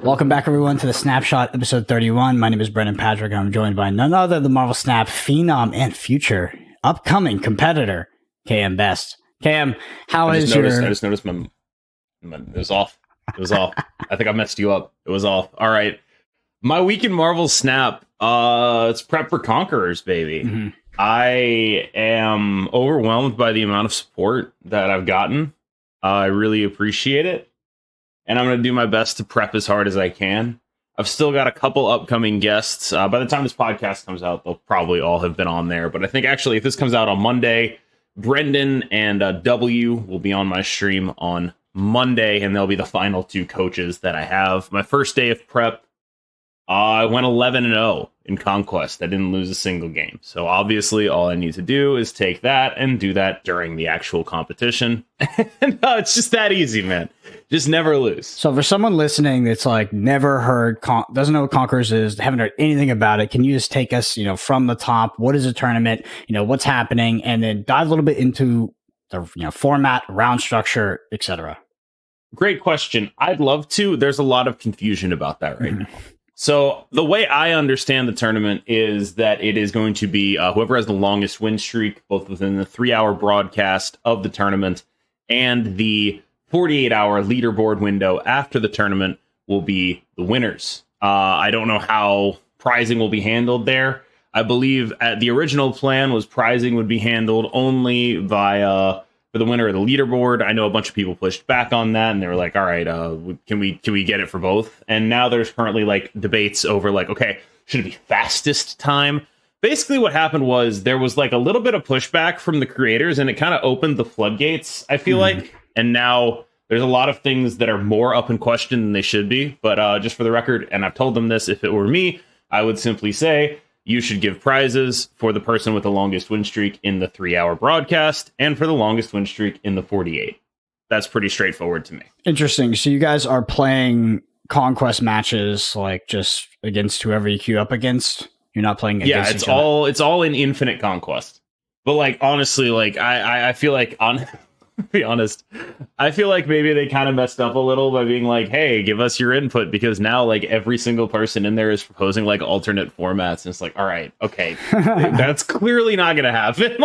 Welcome back, everyone, to the Snapshot, episode 31. My name is Brendan Patrick, and I'm joined by none other than Marvel Snap phenom and future upcoming competitor, KM Best. KM, I just noticed my it was off. It was off. I think I messed you up. It was off. All right. My week in Marvel Snap, it's prep for Conquerors, baby. Mm-hmm. I am overwhelmed by the amount of support that I've gotten. I really appreciate it. And I'm going to do my best to prep as hard as I can. I've still got a couple upcoming guests. By the time this podcast comes out, they'll probably all have been on there. But I think actually if this comes out on Monday, Brendan and W will be on my stream on Monday, and they'll be the final two coaches that I have. My first day of prep, I went 11-0 in Conquest. I didn't lose a single game. So obviously all I need to do is take that and do that during the actual competition. And it's just that easy, man. Just never lose. So for someone listening that's like never heard, doesn't know what Conquerors is, haven't heard anything about it, can you just take us, from the top? What is a tournament? What's happening? And then dive a little bit into the format, round structure, etc. Great question. I'd love to. There's a lot of confusion about that right now. So the way I understand the tournament is that it is going to be whoever has the longest win streak, both within the 3-hour broadcast of the tournament and the 48-hour leaderboard window after the tournament, will be the winners. I don't know how prizing will be handled there. I believe the original plan was prizing would be handled only via for the winner of the leaderboard. I know a bunch of people pushed back on that, and they were like, all right, can we get it for both? And now there's currently like debates over like, okay, should it be fastest time? Basically what happened was there was like a little bit of pushback from the creators, and it kind of opened the floodgates, I feel like. And now there's a lot of things that are more up in question than they should be. But just for the record, and I've told them this, if it were me, I would simply say, you should give prizes for the person with the longest win streak in the 3-hour broadcast and for the longest win streak in the 48. That's pretty straightforward to me. Interesting. So you guys are playing Conquest matches like just against whoever you queue up against? You're not playing against each other? It's all in infinite Conquest. But like honestly, like I feel like be honest, I feel like maybe they kind of messed up a little by being like, hey, give us your input, because now like every single person in there is proposing like alternate formats, and it's like, all right, okay, that's clearly not gonna happen.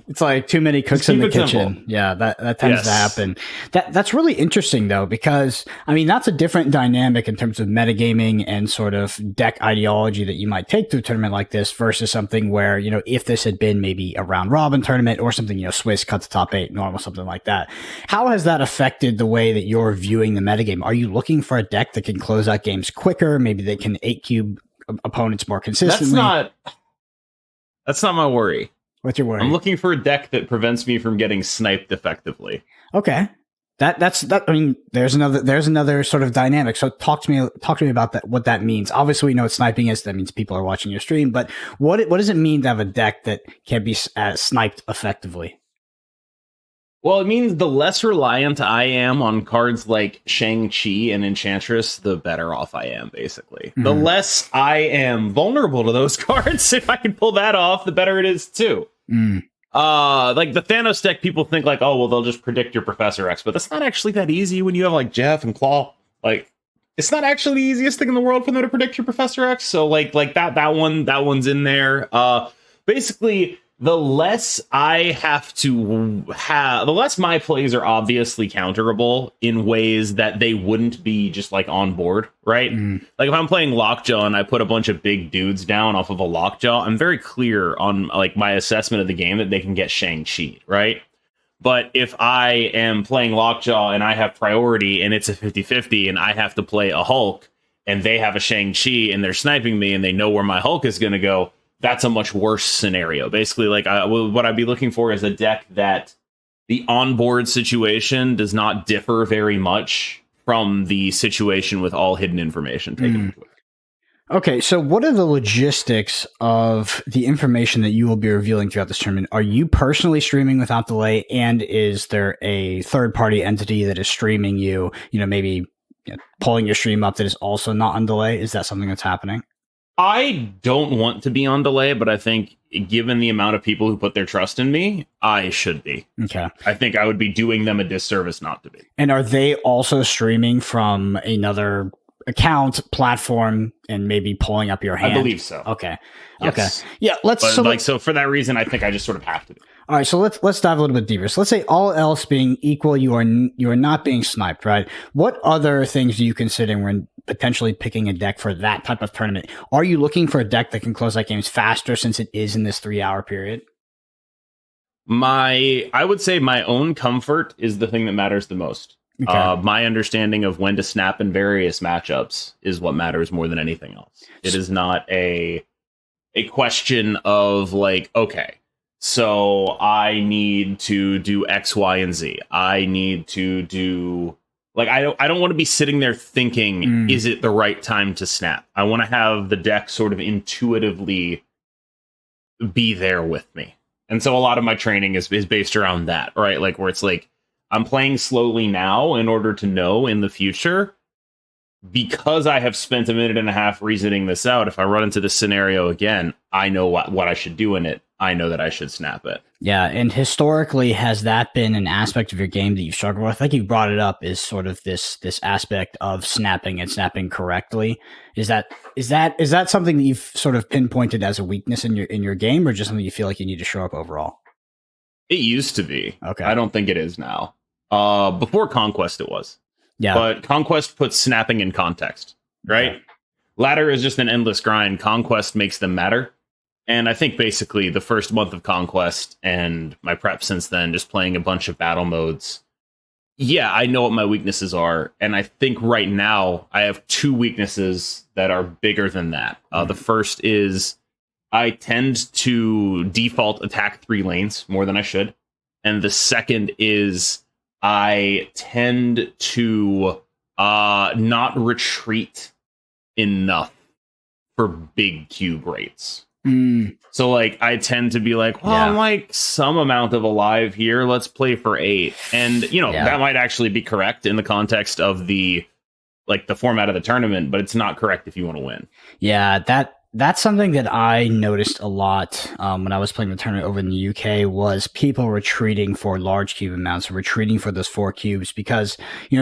It's like too many cooks in the kitchen. Simple. Yeah, that tends to happen. That's really interesting though, because I mean that's a different dynamic in terms of metagaming and sort of deck ideology that you might take to a tournament like this versus something where, if this had been maybe a round robin tournament or something, Swiss cut to top 8, normal, something like that. How has that affected the way that you're viewing the metagame? Are you looking for a deck that can close out games quicker? Maybe they can 8-cube opponents more consistently? That's not my worry. What's your worry? I'm looking for a deck that prevents me from getting sniped effectively. Okay. That's I mean, there's another sort of dynamic. So talk to me about that, what that means. Obviously we know what sniping is. That means people are watching your stream, but what does it mean to have a deck that can be sniped effectively? Well, it means the less reliant I am on cards like Shang-Chi and Enchantress, the better off I am, basically. Mm-hmm. The less I am vulnerable to those cards, if I can pull that off, the better it is, too. Like the Thanos deck, people think like, oh, well, they'll just predict your Professor X, but that's not actually that easy when you have like Jeff and Claw. Like, it's not actually the easiest thing in the world for them to predict your Professor X. So like that one's in there. Basically, the less I have to have, the less my plays are obviously counterable in ways that they wouldn't be just like on board, right? Like if I'm playing Lockjaw and I put a bunch of big dudes down off of a Lockjaw, I'm very clear on like my assessment of the game that they can get Shang-Chi, right? But if I am playing Lockjaw and I have priority and it's a 50-50 and I have to play a Hulk and they have a Shang-Chi and they're sniping me and they know where my Hulk is going to go, that's a much worse scenario. Basically, like what I'd be looking for is a deck that the onboard situation does not differ very much from the situation with all hidden information taken into it. Okay, so what are the logistics of the information that you will be revealing throughout this tournament? Are you personally streaming without delay, and is there a third-party entity that is streaming you, maybe pulling your stream up that is also not on delay? Is that something that's happening? I don't want to be on delay, but I think given the amount of people who put their trust in me, I should be. Okay. I think I would be doing them a disservice not to be. And are they also streaming from another account, platform, and maybe pulling up your hand? I believe so. Okay. Yes. Okay. Yeah. So for that reason, I think I just sort of have to. All right, so let's dive a little bit deeper. So let's say all else being equal, you are not being sniped, right? What other things do you consider when potentially picking a deck for that type of tournament? Are you looking for a deck that can close out games faster since it is in this 3-hour period? I would say my own comfort is the thing that matters the most. Okay. My understanding of when to snap in various matchups is what matters more than anything else. It is not a question of like, okay, so I need to do X, Y, and Z. I need to do like I don't want to be sitting there thinking, is it the right time to snap? I want to have the deck sort of intuitively be there with me. And so a lot of my training is based around that, right? Like where it's like I'm playing slowly now in order to know in the future, because I have spent a minute and a half reasoning this out. If I run into this scenario again, I know what I should do in it. I know that I should snap it. Yeah, and historically, has that been an aspect of your game that you've struggled with? I think you brought it up, is sort of this aspect of snapping and snapping correctly. Is that something that you've sort of pinpointed as a weakness in your game, or just something you feel like you need to show up overall? It used to be. Okay. I don't think it is now. Before Conquest, it was. Yeah. But Conquest puts snapping in context, right? Okay. Ladder is just an endless grind. Conquest makes them matter. And I think basically the first month of Conquest and my prep since then, just playing a bunch of battle modes. Yeah, I know what my weaknesses are. And I think right now I have 2 weaknesses that are bigger than that. The first is I tend to default attack 3 lanes more than I should. And the second is I tend to not retreat enough for big cube rates. So like I tend to be like, well, I'm like some amount of alive here. Let's play for 8. And that might actually be correct in the context of the format of the tournament, but it's not correct if you want to win. Yeah, that's something that I noticed a lot when I was playing the tournament over in the UK, was people retreating for large cube amounts, retreating for those 4 cubes, because,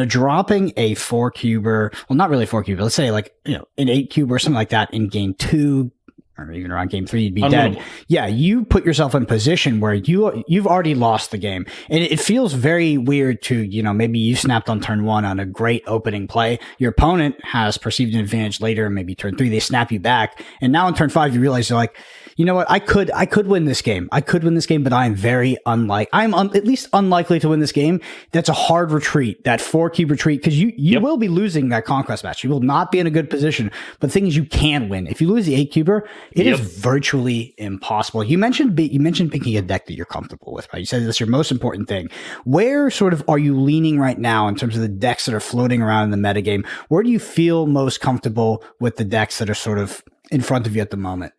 dropping a 4 cuber, well, not really 4 cuber, let's say like, an 8 cube or something like that in game 2, or even around game 3, you'd be dead. Yeah, you put yourself in a position where you've already lost the game. And it feels very weird to, maybe you snapped on turn 1 on a great opening play. Your opponent has perceived an advantage later, maybe turn 3, they snap you back. And now in turn 5, you realize you're like, you know what? I could win this game. I could win this game, but I am very at least unlikely to win this game. That's a hard retreat, that 4 cube retreat, because you will be losing that Conquest match. You will not be in a good position. But the thing is, you can win. If you lose the 8 cuber, it is virtually impossible. You mentioned picking a deck that you're comfortable with, right? You said that's your most important thing. Where sort of are you leaning right now in terms of the decks that are floating around in the metagame? Where do you feel most comfortable with the decks that are sort of in front of you at the moment?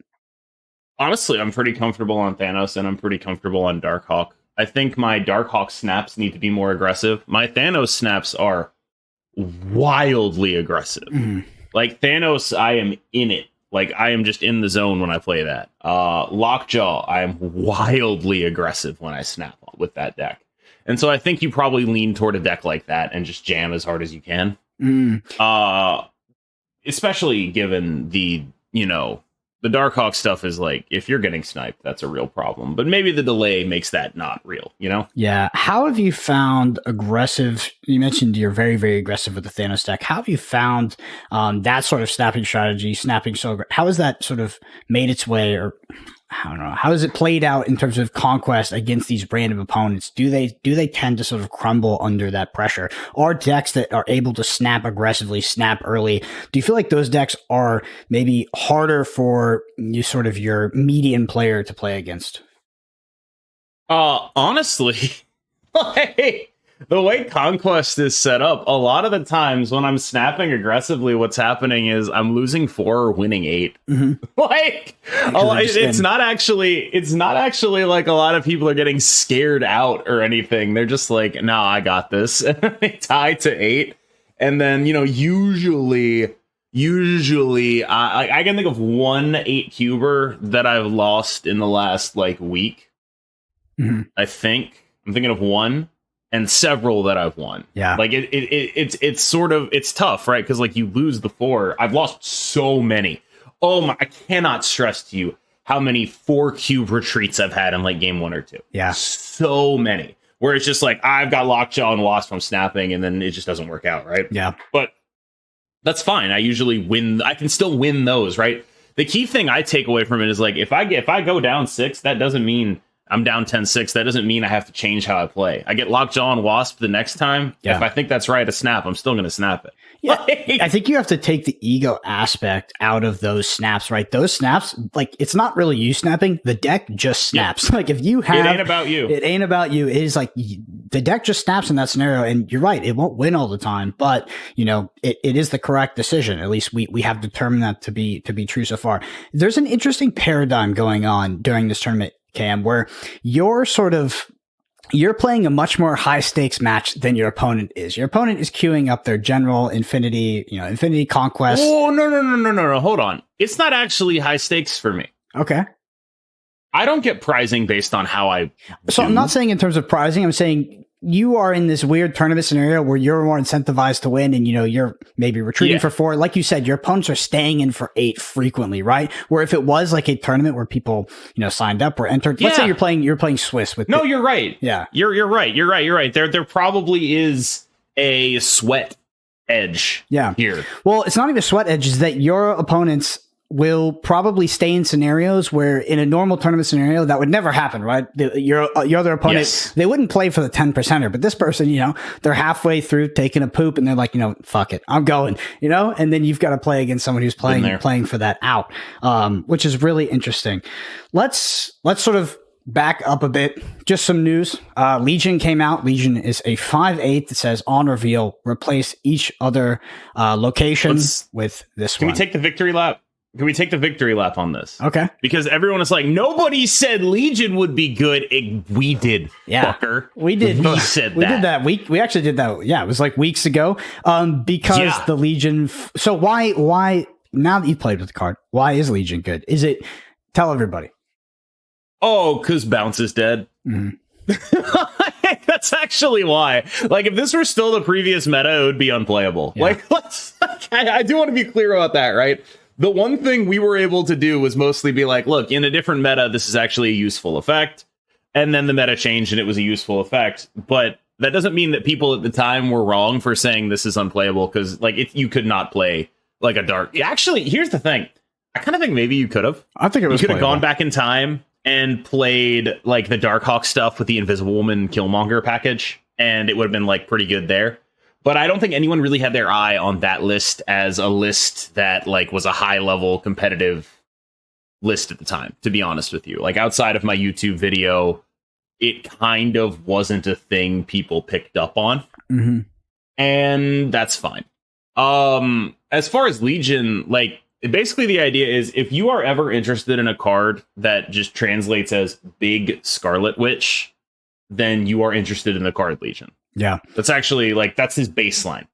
Honestly, I'm pretty comfortable on Thanos, and I'm pretty comfortable on Darkhawk. I think my Darkhawk snaps need to be more aggressive. My Thanos snaps are wildly aggressive. Like Thanos, I am in it. Like I am just in the zone when I play that. Lockjaw, I am wildly aggressive when I snap with that deck. And so I think you probably lean toward a deck like that and just jam as hard as you can. Especially given the Darkhawk stuff is like, if you're getting sniped, that's a real problem. But maybe the delay makes that not real, Yeah. How have you found aggressive? You mentioned you're very, very aggressive with the Thanos deck. How have you found that sort of snapping strategy, how has that sort of made its way, or I don't know, how has it played out in terms of Conquest against these random opponents? Do they tend to sort of crumble under that pressure? Are decks that are able to snap aggressively, snap early, do you feel like those decks are maybe harder for you, sort of your median player to play against? Honestly, the way Conquest is set up, a lot of the times when I'm snapping aggressively, what's happening is I'm losing 4 or winning 8. It's not actually like a lot of people are getting scared out or anything. They're just like, no, I got this. And they tie to 8. And then, usually I can think of 1 8 cuber that I've lost in the last week. I think I'm thinking of 1. and several that I've won. Yeah. Like it's sort of, it's tough, right? Because like you lose the 4. I've lost so many. Oh my, I cannot stress to you how many 4 cube retreats I've had in like game 1 or 2. Yeah. So many. Where it's just like, I've got lockjaw and wasp from snapping, and then it just doesn't work out, right? Yeah. But that's fine. I usually win. I can still win those, right? The key thing I take away from it is like, if I go down 6, that doesn't mean I'm down 10-6. That doesn't mean I have to change how I play. I get lockjaw and wasp the next time. Yeah. If I think that's right to snap, I'm still going to snap it. Yeah, I think you have to take the ego aspect out of those snaps, right? Those snaps, like, it's not really you snapping. The deck just snaps. Yeah. Like, if you have... It ain't about you. It ain't about you. It is like the deck just snaps in that scenario. And you're right. It won't win all the time. But, you know, it is the correct decision. At least we have determined that to be true so far. There's an interesting paradigm going on during this tournament, Cam, where you're playing a much more high stakes match than your opponent is. Your opponent is queuing up their general Infinity Conquest. Oh, no. Hold on. It's not actually high stakes for me. Okay. I don't get prizing based on how I So do. I'm not saying in terms of prizing. I'm saying you are in this weird tournament scenario where you're more incentivized to win, and, you know, you're maybe retreating for 4. Like you said, your opponents are staying in for 8 frequently, right? Where if it was like a tournament where people, you know, signed up or entered, let's say you're playing Swiss with. No, you're right. Yeah. You're right. There probably is a sweat edge here. Well, it's not even a sweat edge, is that your opponents will probably stay in scenarios where in a normal tournament scenario that would never happen, right? Your other opponent, they wouldn't play for the 10%er, but this person, you know, they're halfway through taking a poop and they're like, you know, fuck it, I'm going, you know, and then you've got to play against someone who's playing for that out, which is really interesting. Let's sort of back up a bit. Just some news. Legion came out. Legion is a 5/8 that says on reveal, replace each other location with this one. Can we take the victory lap? Can we take the victory lap on this? Okay. Because everyone is like, nobody said Legion would be good. We did, fucker. We did. We said we did that. We actually did that. Yeah, it was like weeks ago. Because the Legion. So why, now that you've played with the card, why is Legion good? Is it, tell everybody. Oh, because bounce is dead. Mm-hmm. That's actually why. Like, if this were still the previous meta, it would be unplayable. Yeah. I do want to be clear about that, right? The one thing we were able to do was mostly be like, look, in a different meta, this is actually a useful effect. And then the meta changed and it was a useful effect. But that doesn't mean that people at the time were wrong for saying this is unplayable, because like you could not play like a dark. Actually, here's the thing. I kind of think maybe you could have. I think it was. You could have gone back in time and played like the Darkhawk stuff with the Invisible Woman Killmonger package, and it would have been like pretty good there. But I don't think anyone really had their eye on that list as a list that like was a high level competitive list at the time, to be honest with you. Like, outside of my YouTube video, it kind of wasn't a thing people picked up on. Mm-hmm. And that's fine. As far as Legion, like, basically the idea is if you are ever interested in a card that just translates as Big Scarlet Witch, then you are interested in the card Legion. Yeah. That's actually, like, that's his baseline.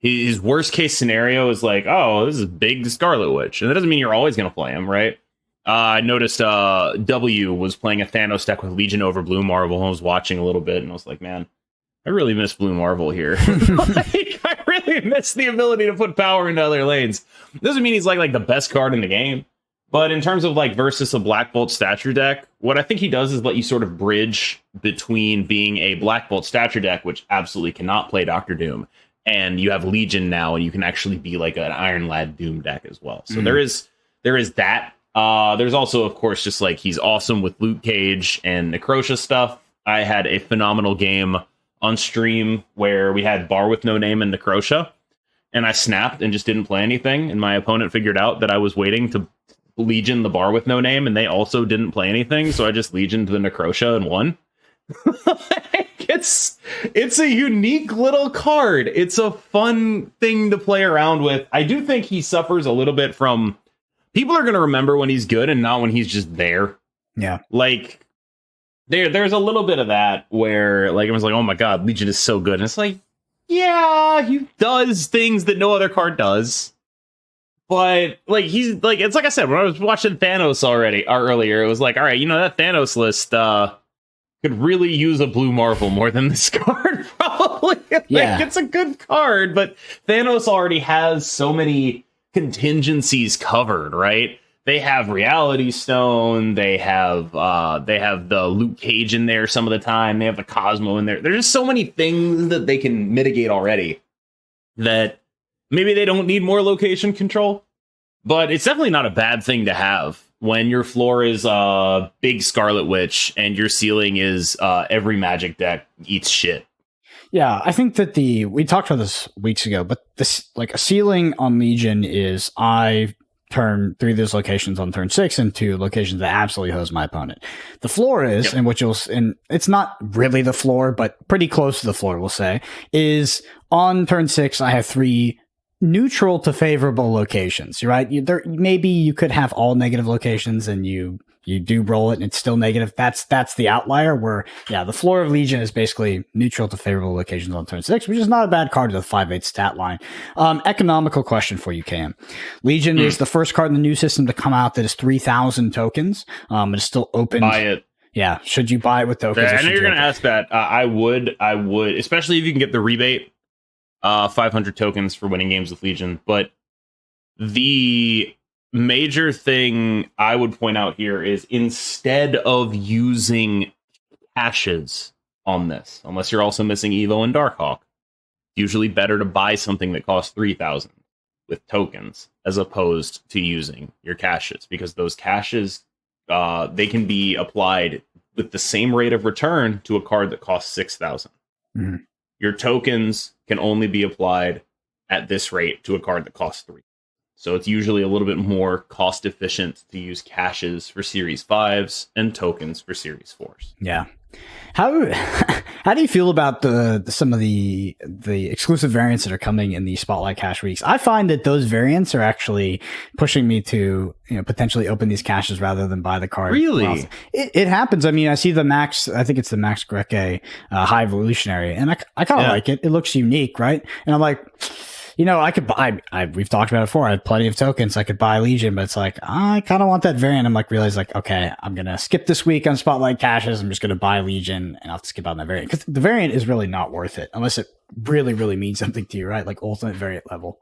His worst case scenario is like, oh, this is Big Scarlet Witch. And that doesn't mean you're always going to play him, right? I noticed W was playing a Thanos deck with Legion over Blue Marvel. I was watching a little bit and I was like, man, I really miss Blue Marvel here. Like, I really miss the ability to put power into other lanes. Doesn't mean he's like the best card in the game. But in terms of like versus a Black Bolt Stature deck, what I think he does is let you sort of bridge between being a Black Bolt Stature deck, which absolutely cannot play Doctor Doom, and you have Legion now, and you can actually be like an Iron Lad Doom deck as well. So there is that. There's also, of course, just like he's awesome with Luke Cage and Necrotia stuff. I had a phenomenal game on stream where we had Bar with No Name and Necrotia, and I snapped and just didn't play anything, and my opponent figured out that I was waiting to Legion the Bar with No Name, and they also didn't play anything, so I just Legioned the Necrotia and won. It's a unique little card. It's a fun thing to play around with. I do think he suffers a little bit from people are going to remember when he's good and not when he's just there. Yeah. Like, there's a little bit of that where like everyone's like, oh my god, Legion is so good. And it's like, yeah, he does things that no other card does. But like he's like, it's like I said, when I was watching Thanos earlier, it was like, all right, you know, that Thanos list could really use a blue marvel more than this card, probably. Yeah. Like, it's a good card, but Thanos already has so many contingencies covered, right? They have Reality Stone, they have the Luke Cage in there some of the time, they have the Cosmo in there. There's just so many things that they can mitigate already that maybe they don't need more location control, but it's definitely not a bad thing to have when your floor is big Scarlet Witch and your ceiling is every Magic deck eats shit. Yeah, I think that we talked about this weeks ago, but this, like, a ceiling on Legion is I turn 3 of those locations on turn 6 into locations that absolutely hose my opponent. The floor is, and it's not really the floor, but pretty close to the floor, we'll say, is on turn 6, I have 3 neutral to favorable locations, right? Maybe you could have all negative locations and you do roll it and it's still negative. That's the outlier where, the floor of Legion is basically neutral to favorable locations on turn 6, which is not a bad card with a 5/8 stat line. Economical question for you, Cam. Legion is the first card in the new system to come out that is 3,000 tokens. It's still open. Buy it. Yeah. Should you buy it with tokens? I know you're going to ask that. I would, especially if you can get the rebate. 500 tokens for winning games with Legion. But the major thing I would point out here is instead of using caches on this, unless you're also missing Evo and Darkhawk, usually better to buy something that costs 3,000 with tokens as opposed to using your caches, because those caches, they can be applied with the same rate of return to a card that costs 6,000. Mm-hmm. Your tokens can only be applied at this rate to a card that costs 3. So it's usually a little bit more cost efficient to use caches for Series 5s and tokens for Series 4s. Yeah. How do you feel about some of the exclusive variants that are coming in the Spotlight Cache weeks? I find that those variants are actually pushing me to potentially open these caches rather than buy the card. Really? Well, it happens. I mean, I see the Max. I think it's the Max Greke High Evolutionary, and I kind of like it. It looks unique, right? And I'm like, I could buy, we've talked about it before. I have plenty of tokens. I could buy Legion, but it's like, I kind of want that variant. I'm like, realize like, okay, I'm going to skip this week on Spotlight Caches. I'm just going to buy Legion and I'll skip out that variant, because the variant is really not worth it unless it really, really means something to you, right? Like ultimate variant level.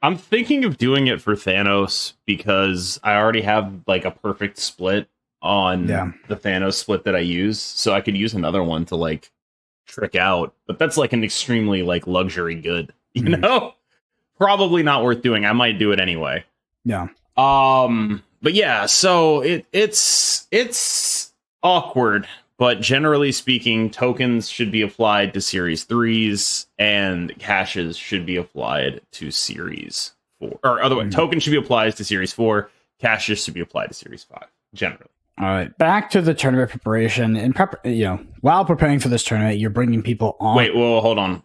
I'm thinking of doing it for Thanos because I already have like a perfect split on the Thanos split that I use. So I could use another one to like trick out, but that's like an extremely like luxury good. Probably not worth doing. I might do it anyway. Yeah. But yeah, so it's awkward, but generally speaking, tokens should be applied to Series 3s and caches should be applied to Series 4. Or otherwise, tokens should be applied to Series 4, caches should be applied to Series 5, generally. All right, back to the tournament preparation. And while preparing for this tournament, you're bringing people on. Wait, well, hold on.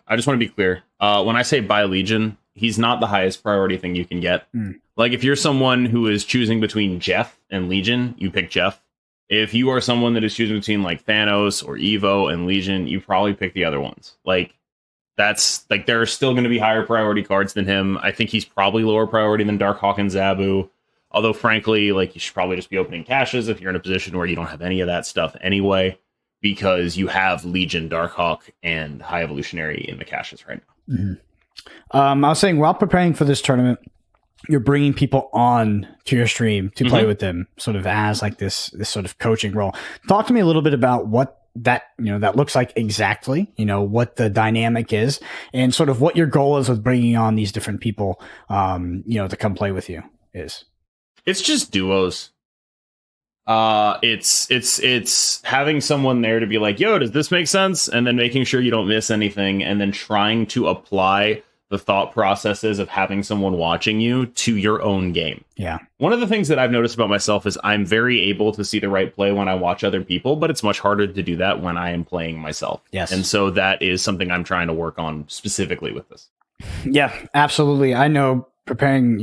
I just want to be clear. When I say buy Legion, he's not the highest priority thing you can get. Like, if you're someone who is choosing between Jeff and Legion, you pick Jeff. If you are someone that is choosing between like Thanos or Evo and Legion, you probably pick the other ones. Like, that's like, there are still going to be higher priority cards than him. I think he's probably lower priority than Darkhawk and Zabu. Although, frankly, like, you should probably just be opening caches if you're in a position where you don't have any of that stuff anyway, because you have Legion, Darkhawk, and High Evolutionary in the caches right now. Mm-hmm. I was saying, while preparing for this tournament, you're bringing people on to your stream to play with them, sort of as like this sort of coaching role. Talk to me a little bit about what that looks like exactly, what the dynamic is, and sort of what your goal is with bringing on these different people, to come play with you is. It's just duos. It's having someone there to be like, yo, does this make sense? And then making sure you don't miss anything, and then trying to apply the thought processes of having someone watching you to your own game. Yeah. One of the things that I've noticed about myself is I'm very able to see the right play when I watch other people, but it's much harder to do that when I am playing myself. Yes. And so that is something I'm trying to work on specifically with this. Yeah, absolutely. I know preparing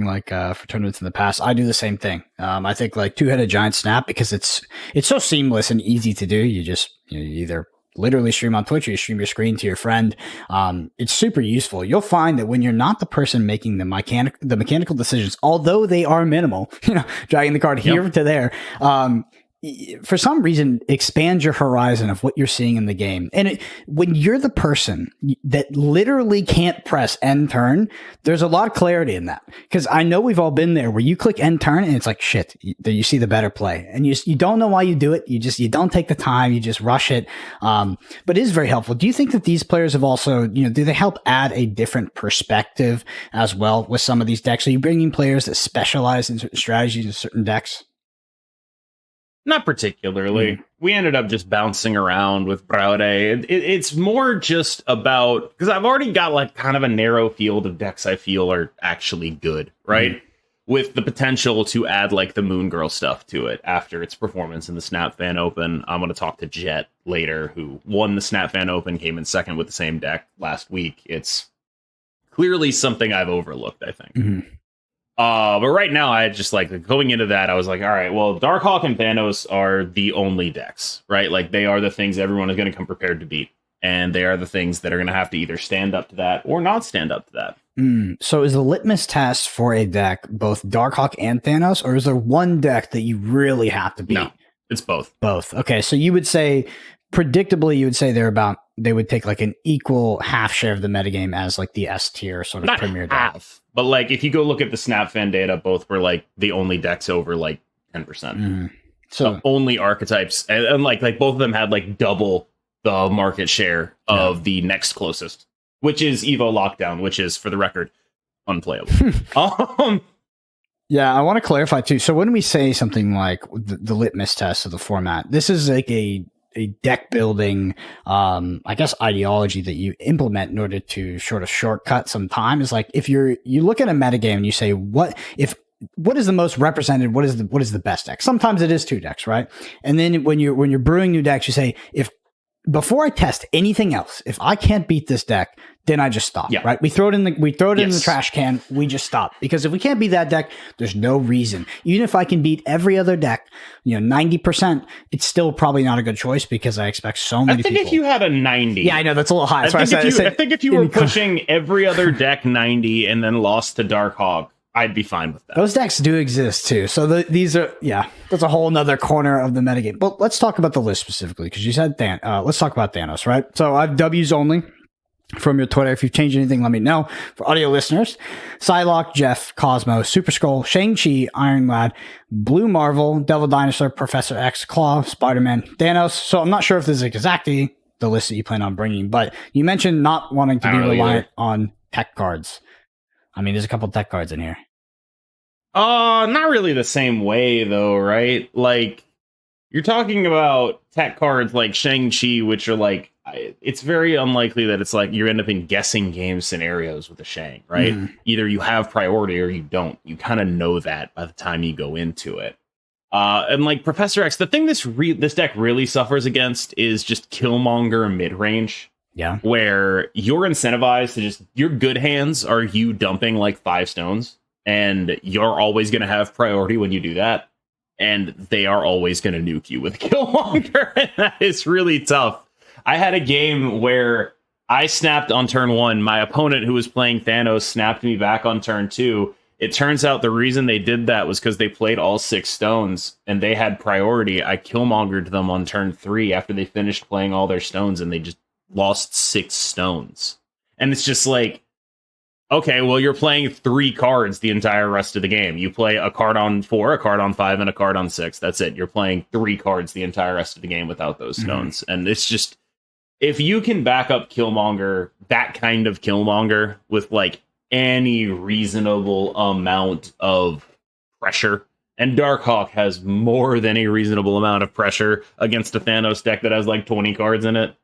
like for tournaments in the past, I do the same thing. I think like Two-Headed Giant Snap, because it's so seamless and easy to do. You just you either literally stream on Twitch or you stream your screen to your friend. It's super useful. You'll find that when you're not the person making the mechanical decisions, although they are minimal, dragging the card here to there, for some reason, expand your horizon of what you're seeing in the game. And when you're the person that literally can't press end turn, there's a lot of clarity in that. Because I know we've all been there where you click end turn and it's like, shit, you see the better play. And you don't know why you do it. You don't take the time. You just rush it. But it is very helpful. Do you think that these players have also, do they help add a different perspective as well with some of these decks? Are you bringing players that specialize in certain strategies and certain decks? Not particularly. We ended up just bouncing around with Braude. It's more just about, because I've already got like kind of a narrow field of decks I feel are actually good, right? With the potential to add like the Moon Girl stuff to it after its performance in the Snap Fan Open. I'm going to talk to Jet later, who won the Snap Fan Open, came in second with the same deck last week. It's clearly something I've overlooked, I think. But right now, I just like going into that. I was like, all right, well, Darkhawk and Thanos are the only decks, right? Like they are the things everyone is going to come prepared to beat. And they are the things that are going to have to either stand up to that or not stand up to that. So is the litmus test for a deck both Darkhawk and Thanos, or is there one deck that you really have to beat? No, it's both. Both. Okay, so you would say, predictably, you would say they would take like an equal half share of the metagame as like the S tier sort of not premier half, deck. But like if you go look at the Snap Fan data, both were like the only decks over like 10%. So the only archetypes, and like both of them had like double the market share of the next closest, which is Evo Lockdown, which is, for the record, unplayable. Yeah, I want to clarify too. So when we say something like the litmus test of the format, this is like a deck building, I guess, ideology that you implement in order to sort of shortcut some time. Is like if you look at a metagame and you say, what is the most represented? What is the best deck? Sometimes it is two decks, right? And then when you're brewing new decks, you say, before I test anything else, if I can't beat this deck, then I just stop. Right? We throw it in the trash can. We just stop, because if we can't beat that deck, there's no reason. Even if I can beat every other deck, 90%, it's still probably not a good choice because I expect so many people. I think if you had a 90, yeah, I know that's a little high. I think if you were pushing every other deck 90 and then lost to Darkhawk, I'd be fine with that. Those decks do exist too. So these are, that's a whole nother corner of the metagame. But let's talk about the list specifically, because you said let's talk about Thanos, right? So I have W's only from your Twitter. If you've changed anything, let me know. For audio listeners, Psylocke, Jeff, Cosmo, Super Skull, Shang-Chi, Iron Lad, Blue Marvel, Devil Dinosaur, Professor X, Claw, Spider-Man, Thanos. So I'm not sure if this is exactly the list that you plan on bringing, but you mentioned not wanting to be reliant on tech cards. I mean, there's a couple tech cards in here. Not really the same way though, right? Like you're talking about tech cards like Shang-Chi, which are like, it's very unlikely that it's like you end up in guessing game scenarios with a Shang, right? Either you have priority or you don't. You kind of know that by the time you go into it. And like Professor X, the thing this deck really suffers against is just Killmonger mid-range. Yeah. Where you're incentivized to just, your good hands are you dumping like 5 stones. And you're always going to have priority when you do that. And they are always going to nuke you with Killmonger. And that is really tough. I had a game where I snapped on turn 1. My opponent, who was playing Thanos, snapped me back on turn 2. It turns out the reason they did that was because they played all 6 stones and they had priority. I Killmongered them on turn 3 after they finished playing all their stones, and they just lost 6 stones. And it's just like, okay, well, you're playing 3 cards the entire rest of the game. You play a card on 4, a card on 5, and a card on 6. That's it. You're playing 3 cards the entire rest of the game without those stones. And it's just, if you can back up Killmonger, that kind of Killmonger, with like any reasonable amount of pressure, and Darkhawk has more than a reasonable amount of pressure against a Thanos deck that has like 20 cards in it,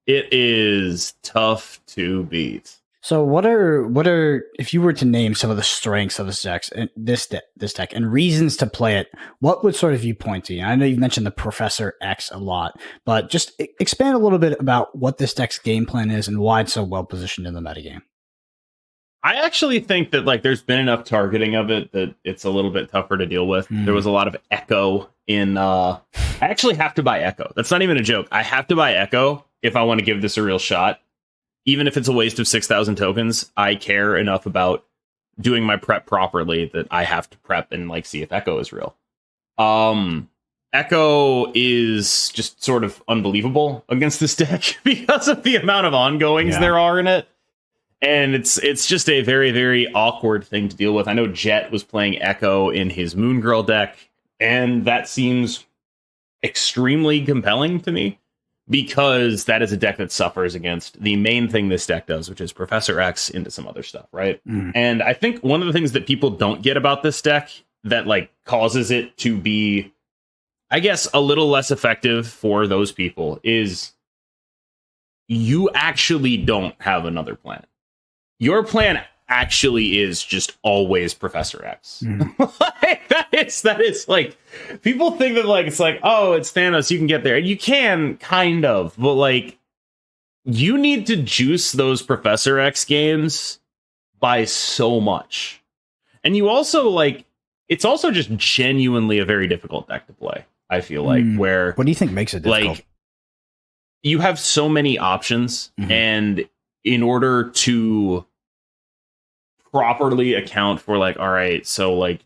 it is tough to beat. So what are if you were to name some of the strengths of this deck and reasons to play it, what would sort of you point to? I know you've mentioned the Professor X a lot, but just expand a little bit about what this deck's game plan is and why it's so well positioned in the metagame. I actually think that like there's been enough targeting of it that it's a little bit tougher to deal with. There was a lot of Echo in I actually have to buy Echo. That's not even a joke. I have to buy Echo if I want to give this a real shot. Even if it's a waste of 6,000 tokens, I care enough about doing my prep properly that I have to prep and like see if Echo is real. And Echo is just sort of unbelievable against this deck because of the amount of ongoings there are in it. And it's just a very, very awkward thing to deal with. I know Jet was playing Echo in his Moon Girl deck, and that seems extremely compelling to me because that is a deck that suffers against the main thing this deck does, which is Professor X into some other stuff, right? And I think one of the things that people don't get about this deck that like causes it to be, I guess, a little less effective for those people is you actually don't have another planet. Your plan actually is just always Professor X. Like, that is like, people think that like it's like, oh, it's Thanos, you can get there. And you can kind of, but like you need to juice those Professor X games by so much. And you also like, it's also just genuinely a very difficult deck to play. I feel like where, what do you think makes it difficult? Like, you have so many options, and in order to properly account for like, all right, so like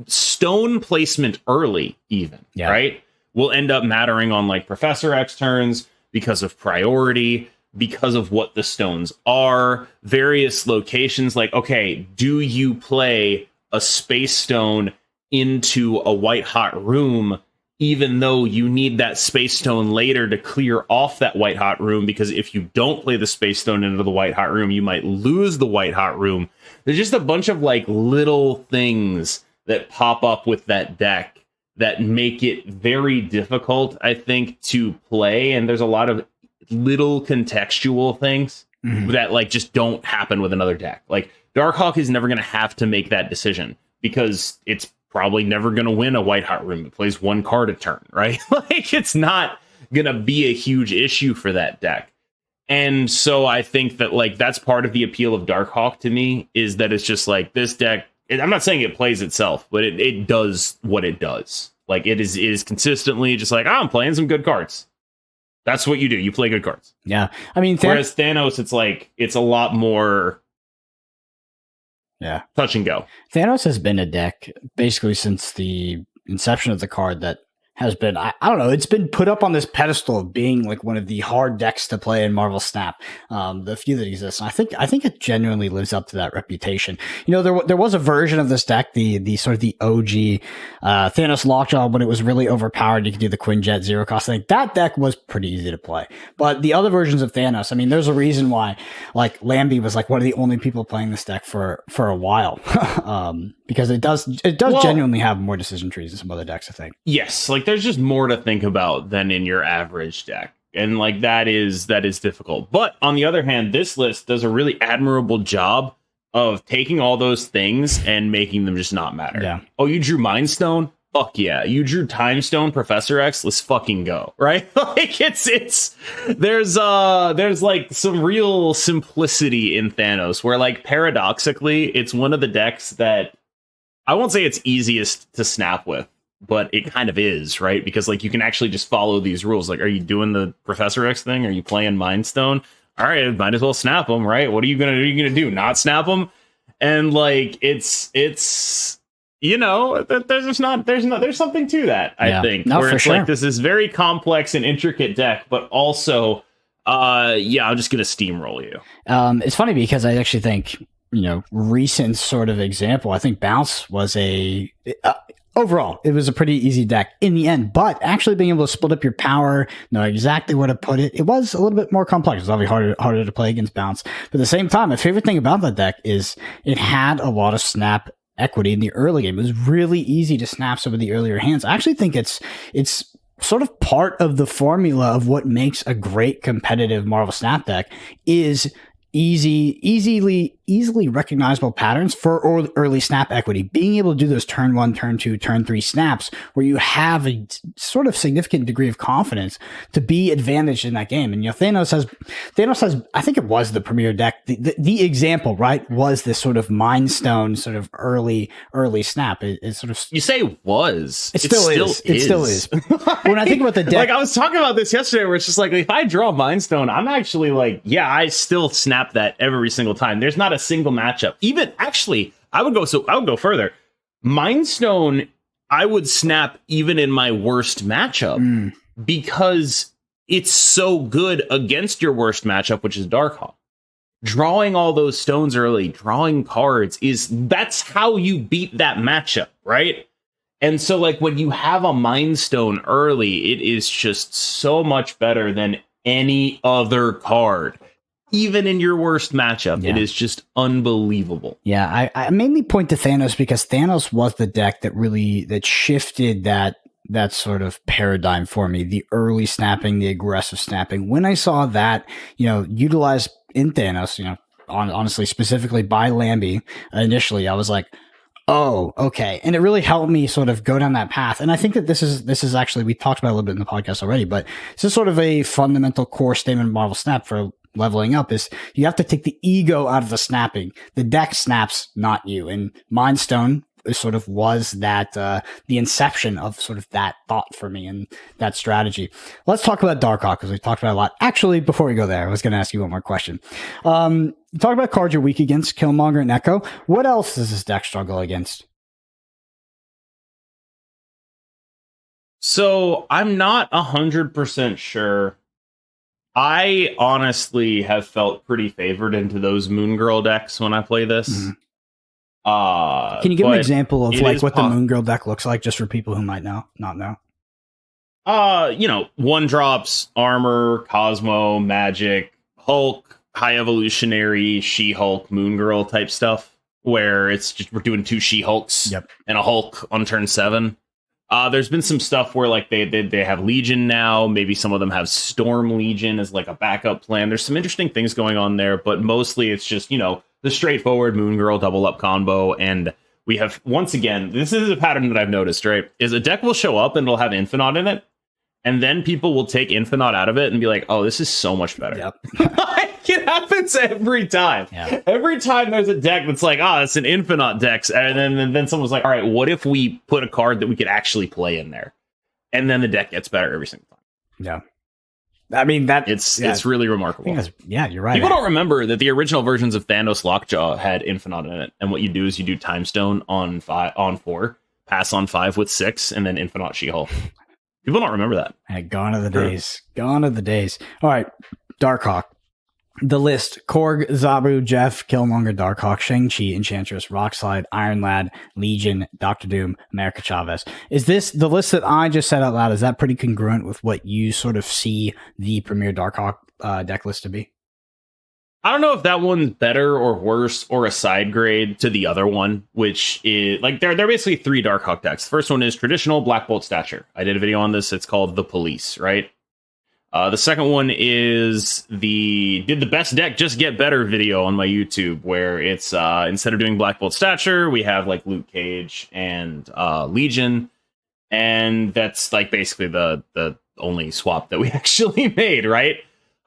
stone placement early, even right, will end up mattering on like Professor X turns because of priority, because of what the stones are, various locations. Like, okay, do you play a space stone into a white hot room, even though you need that space stone later to clear off that white hot room? Because if you don't play the space stone into the white hot room, you might lose the white hot room. There's just a bunch of like little things that pop up with that deck that make it very difficult, I think, to play. And there's a lot of little contextual things that like just don't happen with another deck. Like Darkhawk is never going to have to make that decision because it's probably never going to win a white hot room. It plays one card a turn, right? Like it's not going to be a huge issue for that deck. And so I think that like that's part of the appeal of Darkhawk to me, is that it's just like this deck. I'm not saying it plays itself, but it does what it does. Like it is consistently just like, oh, I'm playing some good cards. That's what you do. You play good cards. Yeah. I mean, whereas Thanos, it's like, it's a lot more touch and go. Thanos has been a deck basically since the inception of the card that has been, I don't know, it's been put up on this pedestal of being like one of the hard decks to play in Marvel Snap. The few that exist. And I think it genuinely lives up to that reputation. You know, there was a version of this deck, the sort of the OG Thanos Lockjaw, when it was really overpowered. You could do the Quinjet zero cost. I think that deck was pretty easy to play. But the other versions of Thanos, I mean, there's a reason why like Lambie was like one of the only people playing this deck for a while. Because it does genuinely have more decision trees than some other decks, I think. Yes, like there's just more to think about than in your average deck. And like that is difficult. But on the other hand, this list does a really admirable job of taking all those things and making them just not matter. Yeah. Oh, you drew Mind Stone? Fuck yeah. You drew Time Stone, Professor X? Let's fucking go. Right? Like there's like some real simplicity in Thanos where like paradoxically, it's one of the decks that I won't say it's easiest to snap with, but it kind of is, right? Because like you can actually just follow these rules. Like, are you doing the Professor X thing? Are you playing Mind Stone? All right, might as well snap them, right? What are you gonna do? Not snap them? And like it's you know, there's something to that. I think where it's like this is very complex and intricate deck, but also I'm just gonna steamroll you. It's funny because I actually think, you know, recent sort of example, I think Bounce was overall, it was a pretty easy deck in the end, but actually being able to split up your power, know exactly where to put it, it was a little bit more complex. It was obviously harder to play against Bounce. But at the same time, my favorite thing about that deck is it had a lot of snap equity in the early game. It was really easy to snap some of the earlier hands. I actually think it's sort of part of the formula of what makes a great competitive Marvel Snap deck is easily recognizable patterns for early snap equity. Being able to do those turn 1, turn 2, turn 3 snaps where you have a sort of significant degree of confidence to be advantaged in that game. And you know, Thanos has, I think it was the premier deck. The example, right, was this sort of Mind Stone sort of early snap. It sort of, you say was. It still is. When I think about the deck, like I was talking about this yesterday, where it's just like if I draw Mind Stone, I'm actually like, yeah, I still snap that every single time. There's not a single matchup. Even actually, I would go further. Mind Stone I would snap even in my worst matchup because it's so good against your worst matchup, which is Darkhawk. Drawing all those stones early, drawing cards that's how you beat that matchup, right? And so like when you have a Mind Stone early, it is just so much better than any other card. Even in your worst matchup, it is just unbelievable. Yeah, I mainly point to Thanos because Thanos was the deck that shifted that sort of paradigm for me. The early snapping, the aggressive snapping. When I saw that, utilized in Thanos, honestly, specifically by Lambie initially, I was like, oh, okay. And it really helped me sort of go down that path. And I think that this is actually, we talked about it a little bit in the podcast already, but this is sort of a fundamental core statement of Marvel Snap for leveling up is you have to take the ego out of the snapping. The deck snaps, not you. And Mind Stone sort of was that, the inception of sort of that thought for me and that strategy. Let's talk about Darkhawk because we've talked about it a lot. Actually, before we go there, I was going to ask you one more question. Talk about cards you're weak against, Killmonger and Echo. What else does this deck struggle against? So I'm not 100% sure. I honestly have felt pretty favored into those Moon Girl decks when I play this. Can you give an example of like what the Moon Girl deck looks like, just for people who might not know? 1-drops, armor, Cosmo, magic, Hulk, high evolutionary, She-Hulk, Moon Girl type stuff, where it's just we're doing 2 She-Hulks and a Hulk on turn 7. There's been some stuff where like they have Legion now. Maybe some of them have Storm Legion as like a backup plan. There's some interesting things going on there, but mostly it's just, the straightforward Moon Girl double up combo. And we have, once again, this is a pattern that I've noticed, right? Is a deck will show up and it'll have Infinite in it. And then people will take Infinite out of it and be like, oh, this is so much better. Yep. It happens every time. Yeah. Every time there's a deck that's like, it's an Infinite deck. And then someone's like, all right, what if we put a card that we could actually play in there? And then the deck gets better every single time. Yeah. I mean, it's really remarkable. You're right. People don't remember that the original versions of Thanos Lockjaw had Infinite in it. And what you do is you do Time Stone on 4, pass on 5 with 6, and then Infinite She-Hulk. People don't remember that. Hey, gone are the days. Gone are the days. All right, Darkhawk. The list: Korg, Zabu, Jeff, Killmonger, Darkhawk, Shang-Chi, Enchantress, Rockslide, Iron Lad, Legion, Dr. Doom, America Chavez. Is this the list that I just said out loud? Is that pretty congruent with what you sort of see the premier Darkhawk deck list to be? I don't know if that one's better or worse or a side grade to the other one, which is like they're basically 3 Darkhawk decks. The first one is traditional Black Bolt Stature. I did a video on this. It's called The Police, right? The second one is Did the Best Deck Just Get Better video on my YouTube, where it's instead of doing Black Bolt Stature, we have like Luke Cage and Legion, and that's like basically the only swap that we actually made, right?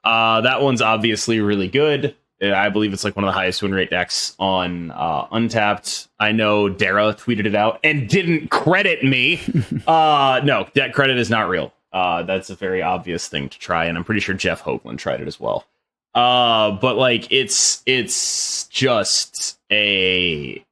That one's obviously really good. I believe it's like one of the highest win rate decks on Untapped. I know Dara tweeted it out and didn't credit me. No, that credit is not real. That's a very obvious thing to try, and I'm pretty sure Jeff Hoagland tried it as well. But like it's just a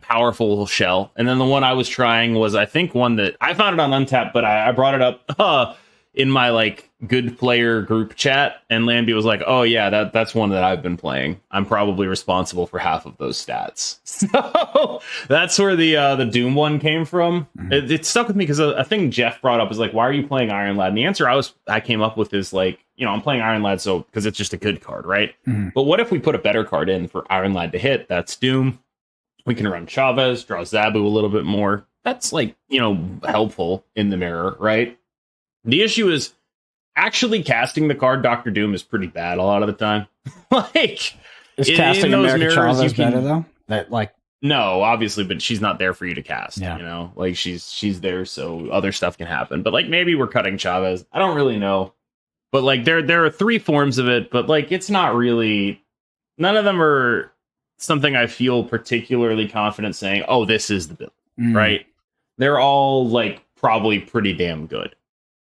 powerful shell. And then the one I was trying was, I think, one that I found it on Untapped, but I brought it up in my like good player group chat, and Lambie was like, oh yeah, that's one that I've been playing. I'm probably responsible for half of those stats. So that's where the Doom one came from. Mm-hmm. It stuck with me because a thing Jeff brought up is like, why are you playing Iron Lad? And the answer I came up with is like, I'm playing Iron Lad so because it's just a good card, right? Mm-hmm. But what if we put a better card in for Iron Lad to hit? That's Doom. We can run Chavez, draw Zabu a little bit more. That's like, helpful in the mirror, right? The issue is actually casting the card Dr. Doom is pretty bad a lot of the time. Like, is casting those America Chavez better though? That like no, obviously, but she's not there for you to cast. Yeah. Like she's there so other stuff can happen. But like maybe we're cutting Chavez. I don't really know. But like there are 3 forms of it, but like it's not really. None of them are something I feel particularly confident saying, oh, this is the build, right? They're all like probably pretty damn good.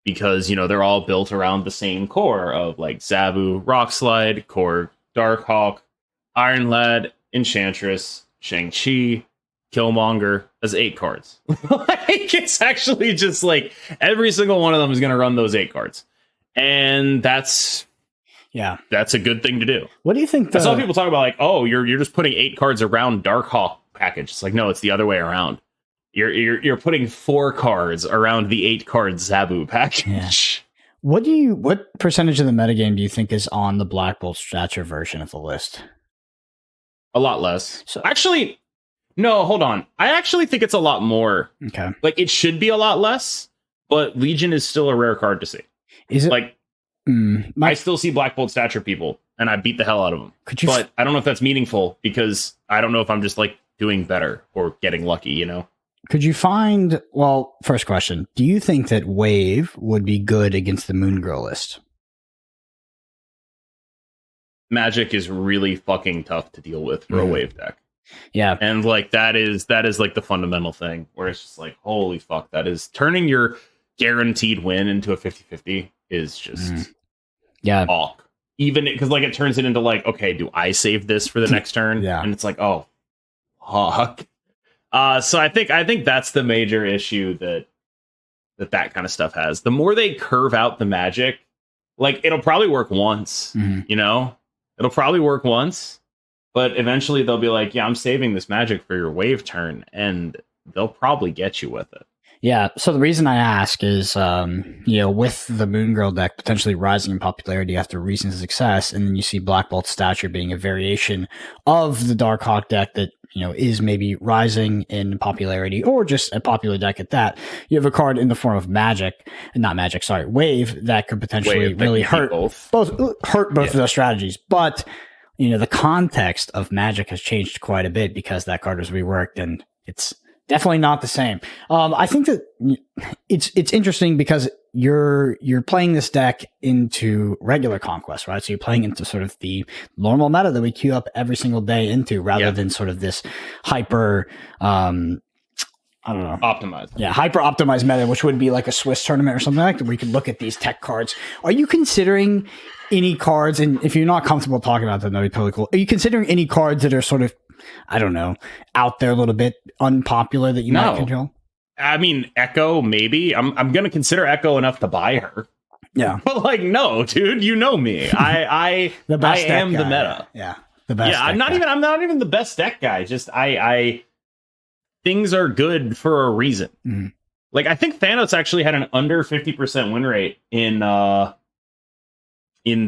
Because, they're all built around the same core of like Zabu, Rockslide, Korg, Darkhawk, Iron Lad, Enchantress, Shang-Chi, Killmonger, as 8 cards. Like, it's actually just like every single one of them is going to run those 8 cards. And that's a good thing to do. What do you think? I saw people talk about like, oh, you're just putting 8 cards around Darkhawk package. It's like, no, it's the other way around. You're putting 4 cards around the 8 card Zabu package. Yeah. What percentage of the metagame do you think is on the Black Bolt Stature version of the list? A lot less. So actually, no, hold on. I actually think it's a lot more. Okay. Like, it should be a lot less, but Legion is still a rare card to see. Is it like? I still see Black Bolt Stature people, and I beat the hell out of them. But I don't know if that's meaningful, because I don't know if I'm just like doing better or getting lucky, you know? Could you find, well, first question, do you think that Wave would be good against the Moon Girl list? Magic is really fucking tough to deal with for a Wave deck. Yeah. And like that is like the fundamental thing where it's just like, holy fuck, that is turning your guaranteed win into a 50-50 is just awk. Even because like it turns it into like, okay, do I save this for the next turn? Yeah. And it's like, oh fuck. So I think that's the major issue that kind of stuff has. The more they curve out the Magic, like it'll probably work once, you know? It'll probably work once, but eventually they'll be like, yeah, I'm saving this Magic for your Wave turn, and they'll probably get you with it. Yeah, so the reason I ask is, with the Moon Girl deck potentially rising in popularity after recent success, and then you see Black Bolt Stature being a variation of the Darkhawk deck that, is maybe rising in popularity, or just a popular deck at that. You have a card in the form of Wave, that could potentially really hurt both of those strategies. But, the context of Magic has changed quite a bit because that card was reworked, and it's definitely not the same. I think that it's interesting because you're playing this deck into regular Conquest, right? So you're playing into sort of the normal meta that we queue up every single day into, rather than sort of this hyper, I don't know, optimized. Yeah, hyper optimized meta, which would be like a Swiss tournament or something like that, where you could look at these tech cards. Are you considering any cards? And if you're not comfortable talking about them, that'd be totally cool. Are you considering any cards that are sort of, I don't know, out there a little bit unpopular that you might control? I mean, Echo, maybe. I'm going to consider Echo enough to buy her. Yeah. But like, no, dude, you know me. I am the meta. Yeah. The best. Yeah, I'm not even the best deck guy. Just I things are good for a reason. Mm-hmm. Like, I think Thanos actually had an under 50% win rate in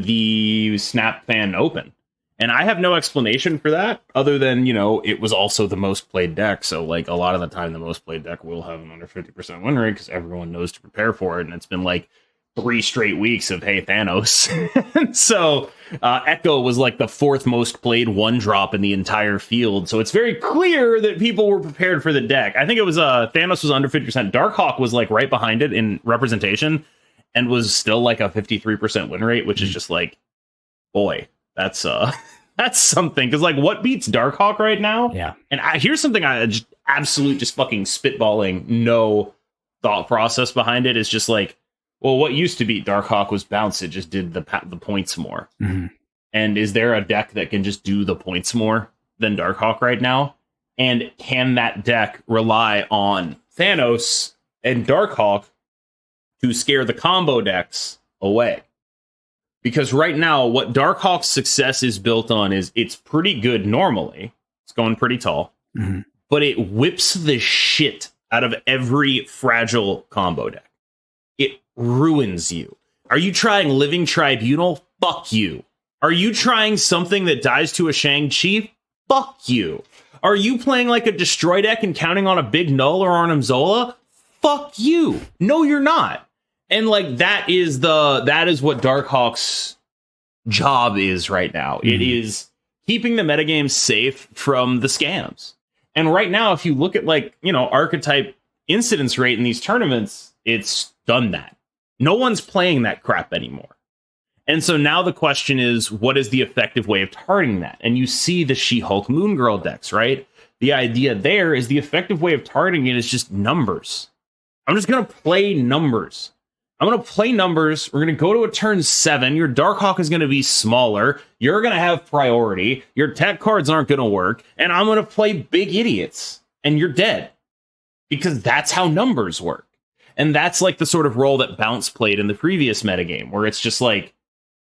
the Snap Fan Open. And I have no explanation for that other than, it was also the most played deck. So, like, a lot of the time, the most played deck will have an under 50% win rate because everyone knows to prepare for it. And it's been like 3 straight weeks of, hey, Thanos. And so Echo was like the 4th most played 1-drop in the entire field. So it's very clear that people were prepared for the deck. I think it was Thanos was under 50%. Darkhawk was like right behind it in representation and was still like a 53% win rate, which is just like, boy. That's something, because like what beats Darkhawk right now? Yeah. And here's something I just fucking spitballing, no thought process behind it. Is just like, well, what used to beat Darkhawk was bounce. It just did the points more. Mm-hmm. And is there a deck that can just do the points more than Darkhawk right now? And can that deck rely on Thanos and Darkhawk to scare the combo decks away? Because right now, what Darkhawk's success is built on is it's pretty good normally. It's going pretty tall. Mm-hmm. But it whips the shit out of every fragile combo deck. It ruins you. Are you trying Living Tribunal? Fuck you. Are you trying something that dies to a Shang-Chi? Fuck you. Are you playing like a Destroy deck and counting on a Big Null or Arnim Zola? Fuck you. No, you're not. And like that is what Darkhawk's job is right now. Mm-hmm. It is keeping the metagame safe from the scams. And right now, if you look at like, archetype incidence rate in these tournaments, it's done that. No one's playing that crap anymore. And so now the question is, what is the effective way of targeting that? And you see the She-Hulk Moon Girl decks, right? The idea there is the effective way of targeting it is just numbers. I'm just going to play numbers. I'm going to play numbers. We're going to go to a turn 7. Your Darkhawk is going to be smaller. You're going to have priority. Your tech cards aren't going to work. And I'm going to play big idiots. And you're dead. because that's how numbers work. And that's like the sort of role that Bounce played in the previous metagame, where it's just like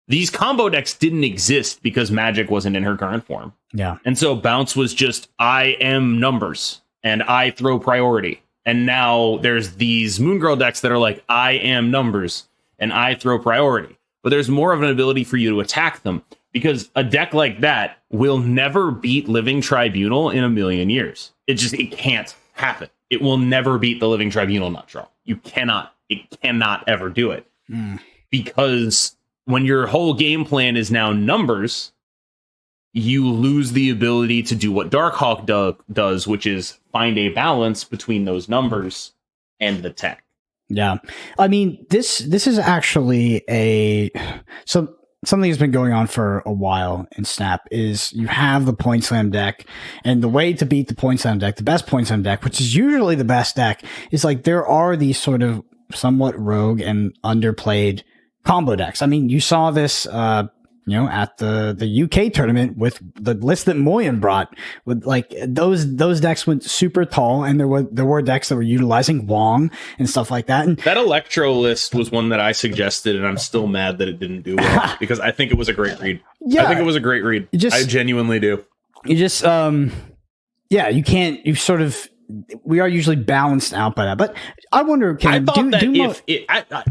these combo decks didn't exist because Magic wasn't in her current form. Yeah. And so Bounce was just, I am numbers and I throw priority. And now there's these Moon Girl decks that are like, I am numbers and I throw priority. But there's more of an ability for you to attack them, because a deck like that will never beat Living Tribunal in a million years. It can't happen. It will never beat the Living Tribunal nut draw. It cannot ever do it. Because when your whole game plan is now numbers, you lose the ability to do what Darkhawk does, which is find a balance between those numbers and the tech. Yeah. I mean, this is actually something that's been going on for a while in Snap. Is you have the Point Slam deck, and the way to beat the Point Slam deck, the best Point Slam deck, which is usually the best deck, is like there are these sort of somewhat rogue and underplayed combo decks. I mean, you saw this at the UK tournament with the list that Moyen brought, with like those decks went super tall, and there were decks that were utilizing Wong and stuff like that. And that Electro list was one that I suggested, and I'm still mad that it didn't do well because I think it was a great read. Yeah, I think it was a great read. I genuinely do. You just we are usually balanced out by that, but I wonder,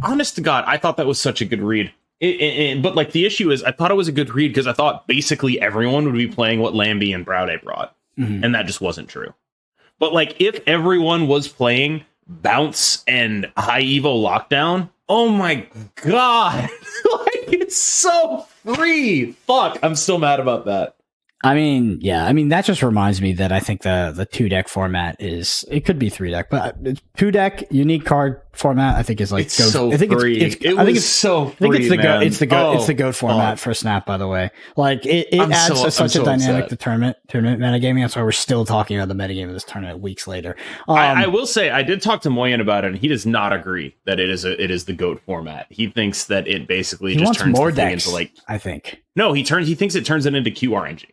honest to God, I thought that was such a good read. But like the issue is, I thought it was a good read because I thought basically everyone would be playing what Lambie and Browday brought, and that just wasn't true. But like if everyone was playing Bounce and High Evo Lockdown, oh my God, like it's so free. Fuck, I'm still mad about that. I mean, that just reminds me that I think the 2-deck format it could be 3-deck, but 2-deck unique card format, I think is like, it's so free. It's the GOAT format for Snap, by the way. Like it adds such a dynamic to tournament metagaming. That's why we're still talking about the metagame of this tournament weeks later. I will say, I did talk to Moyen about it, and he does not agree that it is the GOAT format. He thinks that it basically just turns more decks into like, I think. No, he thinks it turns it into QRNG.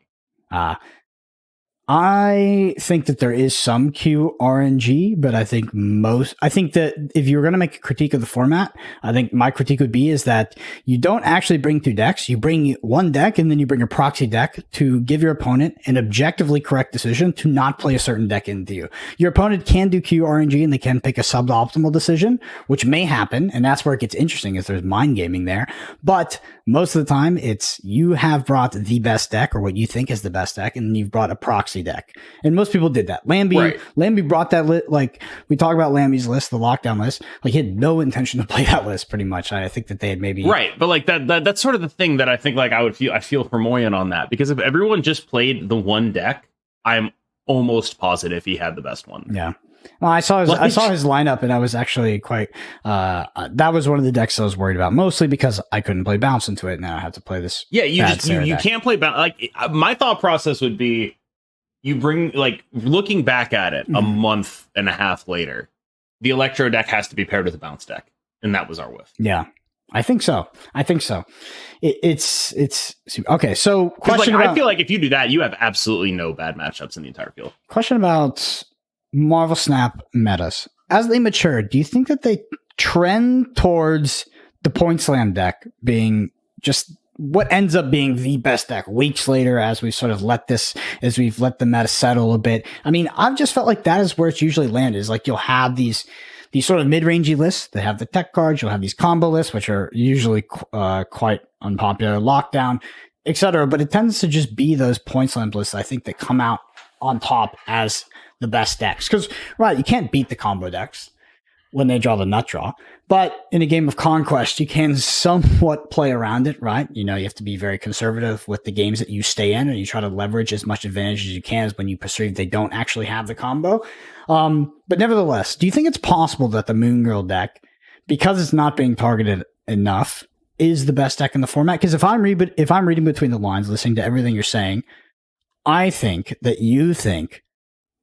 I think that there is some QRNG, but I think that if you were going to make a critique of the format, I think my critique would be is that you don't actually bring 2 decks. You bring 1 deck, and then you bring a proxy deck to give your opponent an objectively correct decision to not play a certain deck into you. Your opponent can do QRNG, and they can pick a suboptimal decision, which may happen, and that's where it gets interesting, is there's mind gaming there. But most of the time, it's you have brought the best deck, or what you think is the best deck, and you've brought a proxy deck. And most people did that. Lambie brought that list. Like we talk about Lambie's list, the lockdown list. Like he had no intention to play that list, pretty much. I think that they had maybe but like that's sort of the thing that I think like I feel for Moyen on that, because if everyone just played the 1 deck, I'm almost positive he had the best one. Yeah. Well, I saw his lineup, and I was actually quite. That was one of the decks I was worried about, mostly because I couldn't play Bounce into it. Now I have to play this. Yeah, you can't play Bounce. Like my thought process would be, you bring, like, looking back at it a month and a half later, the Electro deck has to be paired with a Bounce deck, and that was our whiff. Yeah, I think so. It's okay. So question I feel like if you do that, you have absolutely no bad matchups in the entire field. Question about Marvel Snap metas. As they mature, do you think that they trend towards the Point Slam deck being just what ends up being the best deck weeks later, as we've let the meta settle a bit? I mean, I've just felt like that is where it's usually landed, is like you'll have these sort of mid-rangey lists that have the tech cards, you'll have these combo lists, which are usually quite unpopular, lockdown, etc. But it tends to just be those Point Slam lists, I think, that come out on top as the best decks. Because, right, you can't beat the combo decks when they draw the nut draw. But in a game of Conquest, you can somewhat play around it, right? You know, you have to be very conservative with the games that you stay in, and you try to leverage as much advantage as you can when you perceive they don't actually have the combo. But nevertheless, do you think it's possible that the Moon Girl deck, because it's not being targeted enough, is the best deck in the format? Because if I'm reading between the lines, listening to everything you're saying, I think that you think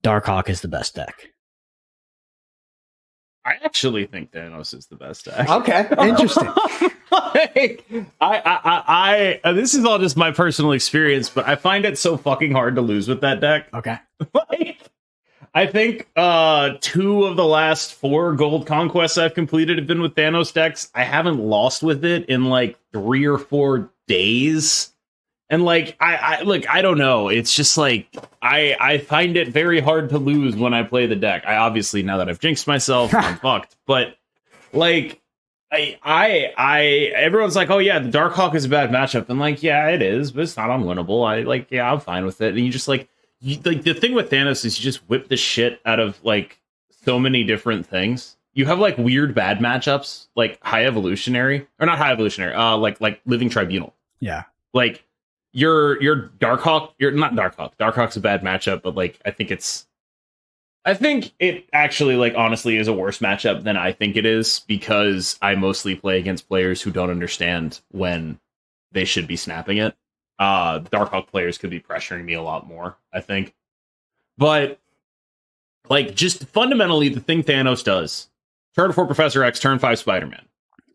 Darkhawk is the best deck. I actually think Thanos is the best deck. Okay, interesting. I this is all just my personal experience, but I find it so fucking hard to lose with that deck. Okay. I think 2 of the last 4 gold conquests I've completed have been with Thanos decks. I haven't lost with it in like 3 or 4 days. And like I don't know. It's just like I find it very hard to lose when I play the deck. I obviously, now that I've jinxed myself, I'm fucked. But like I everyone's like, oh yeah, the Darkhawk is a bad matchup. And like, yeah, it is, but it's not unwinnable. I'm fine with it. And you just like the thing with Thanos is you just whip the shit out of like so many different things. You have like weird bad matchups, like High Evolutionary, or not High Evolutionary, like Living Tribunal. Yeah. Like your Darkhawk, you're not Darkhawk. Darkhawk's a bad matchup, but like I think it actually, like, honestly is a worse matchup than I think it is, because I mostly play against players who don't understand when they should be snapping it. Darkhawk players could be pressuring me a lot more, I think. But like, just fundamentally, the thing Thanos does: turn 4 Professor X, turn 5 Spider-Man.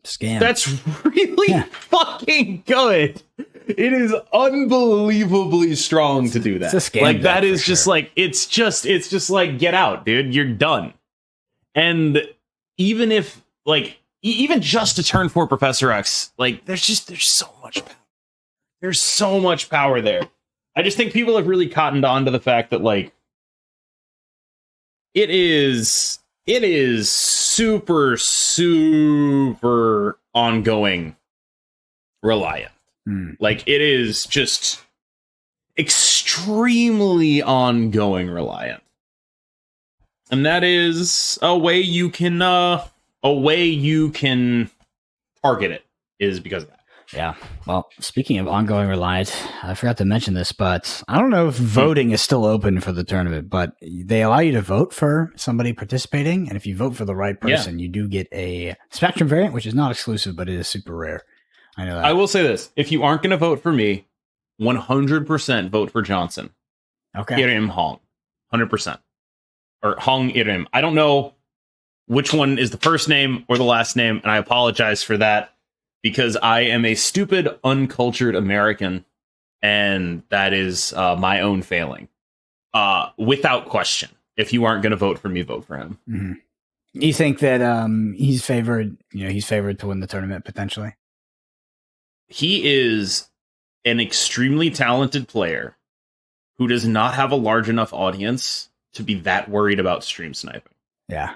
Scam. That's really fucking good. It is unbelievably strong to do that. It's a scam. Like, that is just like, it's just like, get out, dude. You're done. And even if like, even just to turn 4 Professor X, like, there's so much power. There's so much power there. I just think people have really cottoned on to the fact that like, it is super ongoing reliant. Like, it is just extremely ongoing reliant. And that is a way you can target it, is because of that. Yeah. Well, speaking of ongoing reliance, I forgot to mention this, but I don't know if voting is still open for the tournament, but they allow you to vote for somebody participating. And if you vote for the right person, you do get a Spectrum variant, which is not exclusive, but it is super rare. I know that. I will say this: if you aren't going to vote for me, 100% vote for Johnson. Okay. Irim Hong. 100%. Or Hong Irim. I don't know which one is the first name or the last name, and I apologize for that, because I am a stupid, uncultured American, and that is my own failing. Without question. If you aren't going to vote for me, vote for him. Mm-hmm. You think that he's favored to win the tournament, potentially? He is an extremely talented player who does not have a large enough audience to be that worried about stream sniping. Yeah.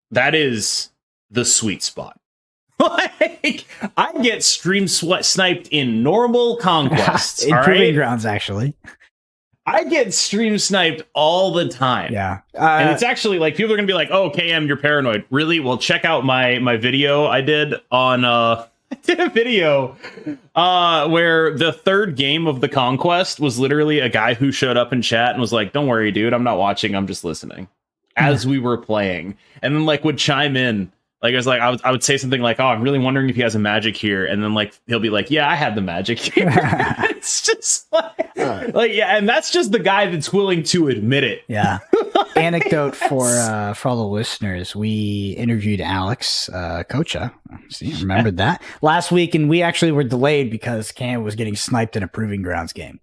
That is the sweet spot. Like, I get stream sniped in normal conquests. In Proving Grounds, actually. I get stream sniped all the time. Yeah. And it's actually like, people are going to be like, oh, KM, you're paranoid. Really? Well, check out my video I did on... I did a video where the third game of the Conquest was literally a guy who showed up in chat and was like, don't worry, dude, I'm not watching, I'm just listening, as we were playing. And then like would chime in. Like, I was like, I would say something like, oh, I'm really wondering if he has a magic here. And then like, he'll be like, yeah, I have the magic here. It's just like, yeah. And that's just the guy that's willing to admit it. Yeah. Anecdote for all the listeners. We interviewed Alex Kocha. See, remembered that last week. And we actually were delayed because Cam was getting sniped in a Proving Grounds game.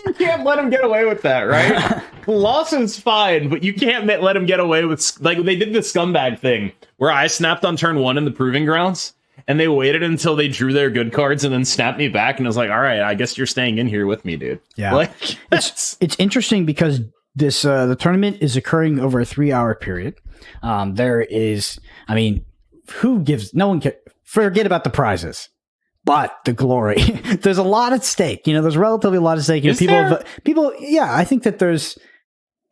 You can't let him get away with that, right? Lawson's fine, but you can't let him get away with, like, they did the scumbag thing where I snapped on turn 1 in the Proving Grounds, and they waited until they drew their good cards and then snapped me back, and I was like, all right, I guess you're staying in here with me, dude. Yeah. Like, it's interesting because this the tournament is occurring over a 3-hour period. There is, I mean, no one can forget about the prizes. But the glory, there's a lot at stake. There's relatively a lot at stake. People, yeah, I think that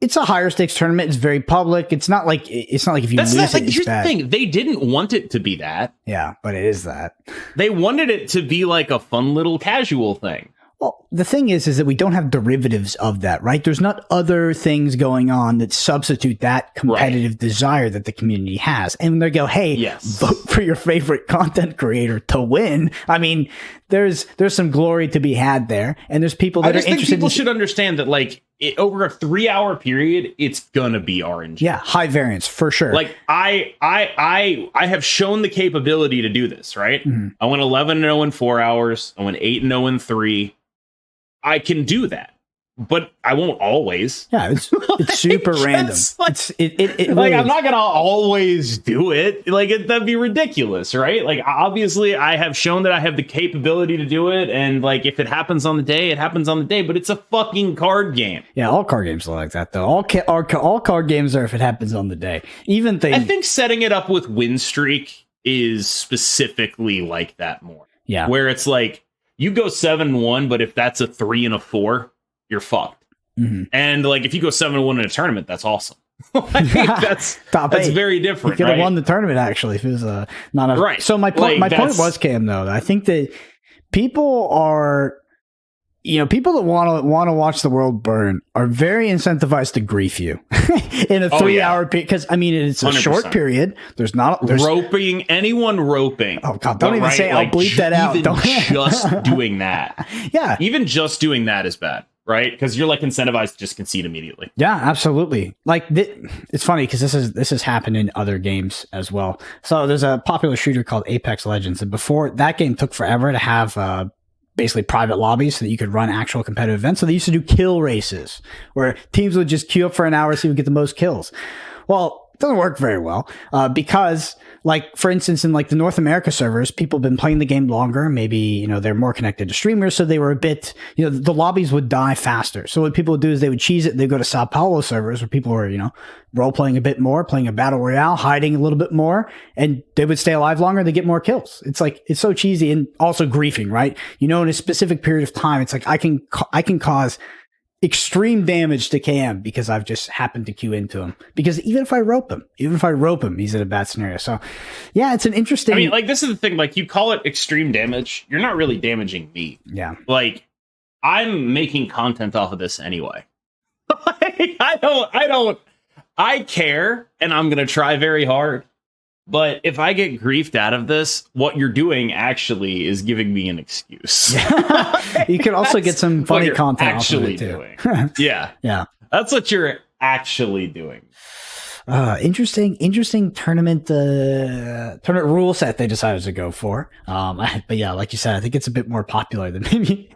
it's a higher stakes tournament. It's very public. It's not like if you lose it, it's here's bad. The thing. They didn't want it to be that. Yeah, but it is that. They wanted it to be like a fun little casual thing. Well, the thing is that we don't have derivatives of that, right? There's not other things going on that substitute that competitive desire that the community has. And when they go, hey, vote for your favorite content creator to win. I mean, there's some glory to be had there. And there's people that are interested. People should understand that, like, over a 3-hour period, it's gonna be RNG. Yeah, high variance for sure. Like, I have shown the capability to do this, right? Mm-hmm. I went 11-0 in 4 hours. I went 8-0 in 3. I can do that. but I won't always. Yeah, it's super random. Like, like I'm not gonna always do it. Like that'd be ridiculous, right? Like obviously, I have shown that I have the capability to do it, and like if it happens on the day, it happens on the day. But it's a fucking card game. Yeah, all card games are like that, though. All card games are if it happens on the day. Even things. I think setting it up with win streak is specifically like that more. Yeah, where it's like you go 7-1, but if that's a 3 and a 4. You're fucked. Mm-hmm. And like if you go 7-1 in a tournament, that's awesome. Like, that's very different. You could have won the tournament actually if it was not a right. So my point was, Cam, though, I think that people are, people that want to watch the world burn are very incentivized to grief you in a 3-hour period. Because I mean, it's a 100%. Short period. There's roping anyone roping. Oh God! Don't even say. I'll bleep that out. Even just doing that. Yeah. Even just doing that is bad. Right, because you're like incentivized to just concede immediately. Yeah, absolutely. Like it's funny because this has happened in other games as well. So there's a popular shooter called Apex Legends, and before that game took forever to have basically private lobbies so that you could run actual competitive events. So they used to do kill races where teams would just queue up for an hour so you would get the most kills. Well, it doesn't work very well because, like, for instance, in like the North America servers, people have been playing the game longer. Maybe, they're more connected to streamers. So they were a bit, the lobbies would die faster. So what people would do is they would cheese it. They'd go to Sao Paulo servers where people were, role playing a bit more, playing a battle royale, hiding a little bit more, and they would stay alive longer. They get more kills. It's like, it's so cheesy and also griefing, right? In a specific period of time, it's like I can cause extreme damage to KM because I've just happened to queue into him. Because even if I rope him, he's in a bad scenario. So, yeah, it's an interesting. I mean, like, this is the thing. Like, you call it extreme damage. You're not really damaging me. Yeah. Like, I'm making content off of this anyway. Like, I care, and I'm gonna try very hard. But if I get griefed out of this, what you're doing actually is giving me an excuse. You can also get some funny content actually off of it too. Doing. Yeah. That's what you're actually doing. Interesting tournament rule set they decided to go for. But yeah, like you said, I think it's a bit more popular than maybe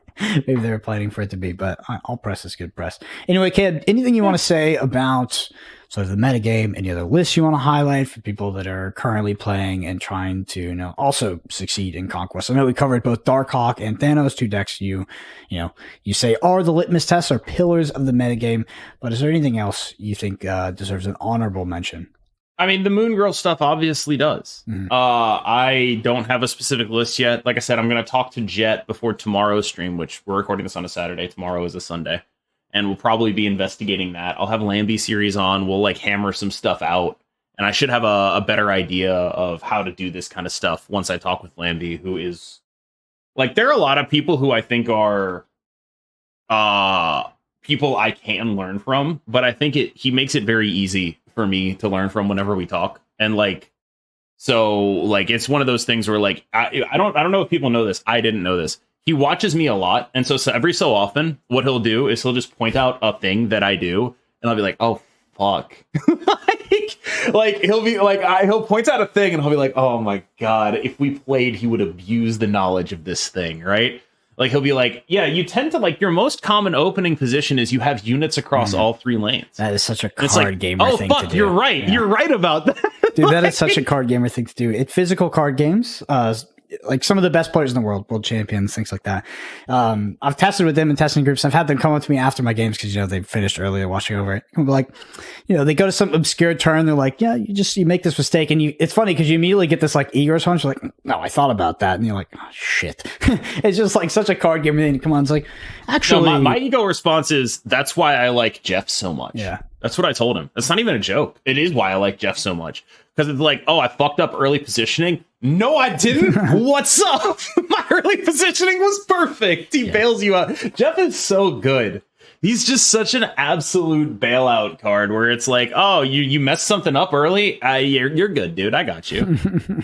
they were planning for it to be. But all press is good press. Anyway, Kid, anything you want to say about sort of the metagame? Any other lists you want to highlight for people that are currently playing and trying to, also succeed in Conquest? I know we covered both Darkhawk and Thanos, 2 decks you say are the litmus tests or pillars of the metagame. But is there anything else you think deserves an honorable mention? I mean, the Moon Girl stuff obviously does. Mm-hmm. I don't have a specific list yet. Like I said, I'm going to talk to Jet before tomorrow's stream, which we're recording this on a Saturday. Tomorrow is a Sunday. And we'll probably be investigating that. I'll have Lambie series on. We'll like hammer some stuff out. And I should have a better idea of how to do this kind of stuff once I talk with Lambie, who is like, there are a lot of people who I think are people I can learn from. But I think he makes it very easy for me to learn from whenever we talk. And like, so like, it's one of those things where like, I don't know if people know this. I didn't know this. He watches me a lot, and so every so often, what he'll do is he'll just point out a thing that I do, and I'll be like, "Oh, fuck!" like he'll be like, he'll point out a thing, and I'll be like, "Oh my god! If we played, he would abuse the knowledge of this thing, right?" Like he'll be like, "Yeah, you tend to like your most common opening position is you have units across all 3 lanes." That is such a card gamer thing to do. You're right. Yeah. You're right about that, dude. That is such a card gamer thing to do. It's physical card games. Like some of the best players in the world champions, things like that. I've tested with them in testing groups. I've had them come up to me after my games because they finished early, watching over it. And like, they go to some obscure turn. They're like, yeah, you make this mistake, and it's funny because you immediately get this like ego response. You're like, no, I thought about that, and you're like, oh shit. It's just like such a card game thing. Come on, it's like actually, no, my ego response is that's why I like Jeff so much. Yeah, that's what I told him. That's not even a joke. It is why I like Jeff so much. Because it's like, oh, I fucked up early positioning. No, I didn't. What's up? My early positioning was perfect. He bails you out. Jeff is so good. He's just such an absolute bailout card where it's like, oh, you messed something up early. You're good, dude. I got you.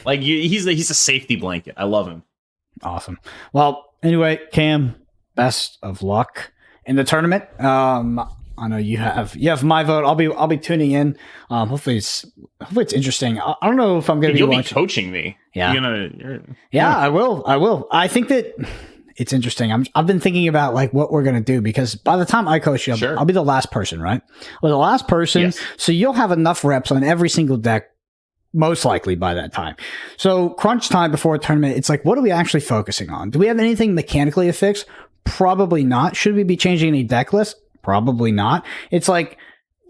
Like he's a safety blanket. I love him. Awesome. Well, anyway, Cam, best of luck in the tournament. I know you have my vote. I'll be tuning in. Hopefully it's interesting. I don't know if I'm going to be coaching me. Yeah. You're I will. I think that it's interesting. I've been thinking about like what we're gonna do, because by the time I coach you, Sure. I'll be the last person, right? Well, the last person, Yes. so you'll have enough reps on every single deck, most likely by that time. So crunch time before a tournament, it's like, what are we actually focusing on? Do we have anything mechanically to fix? Probably not. Should we be changing any deck lists? Probably not. It's like,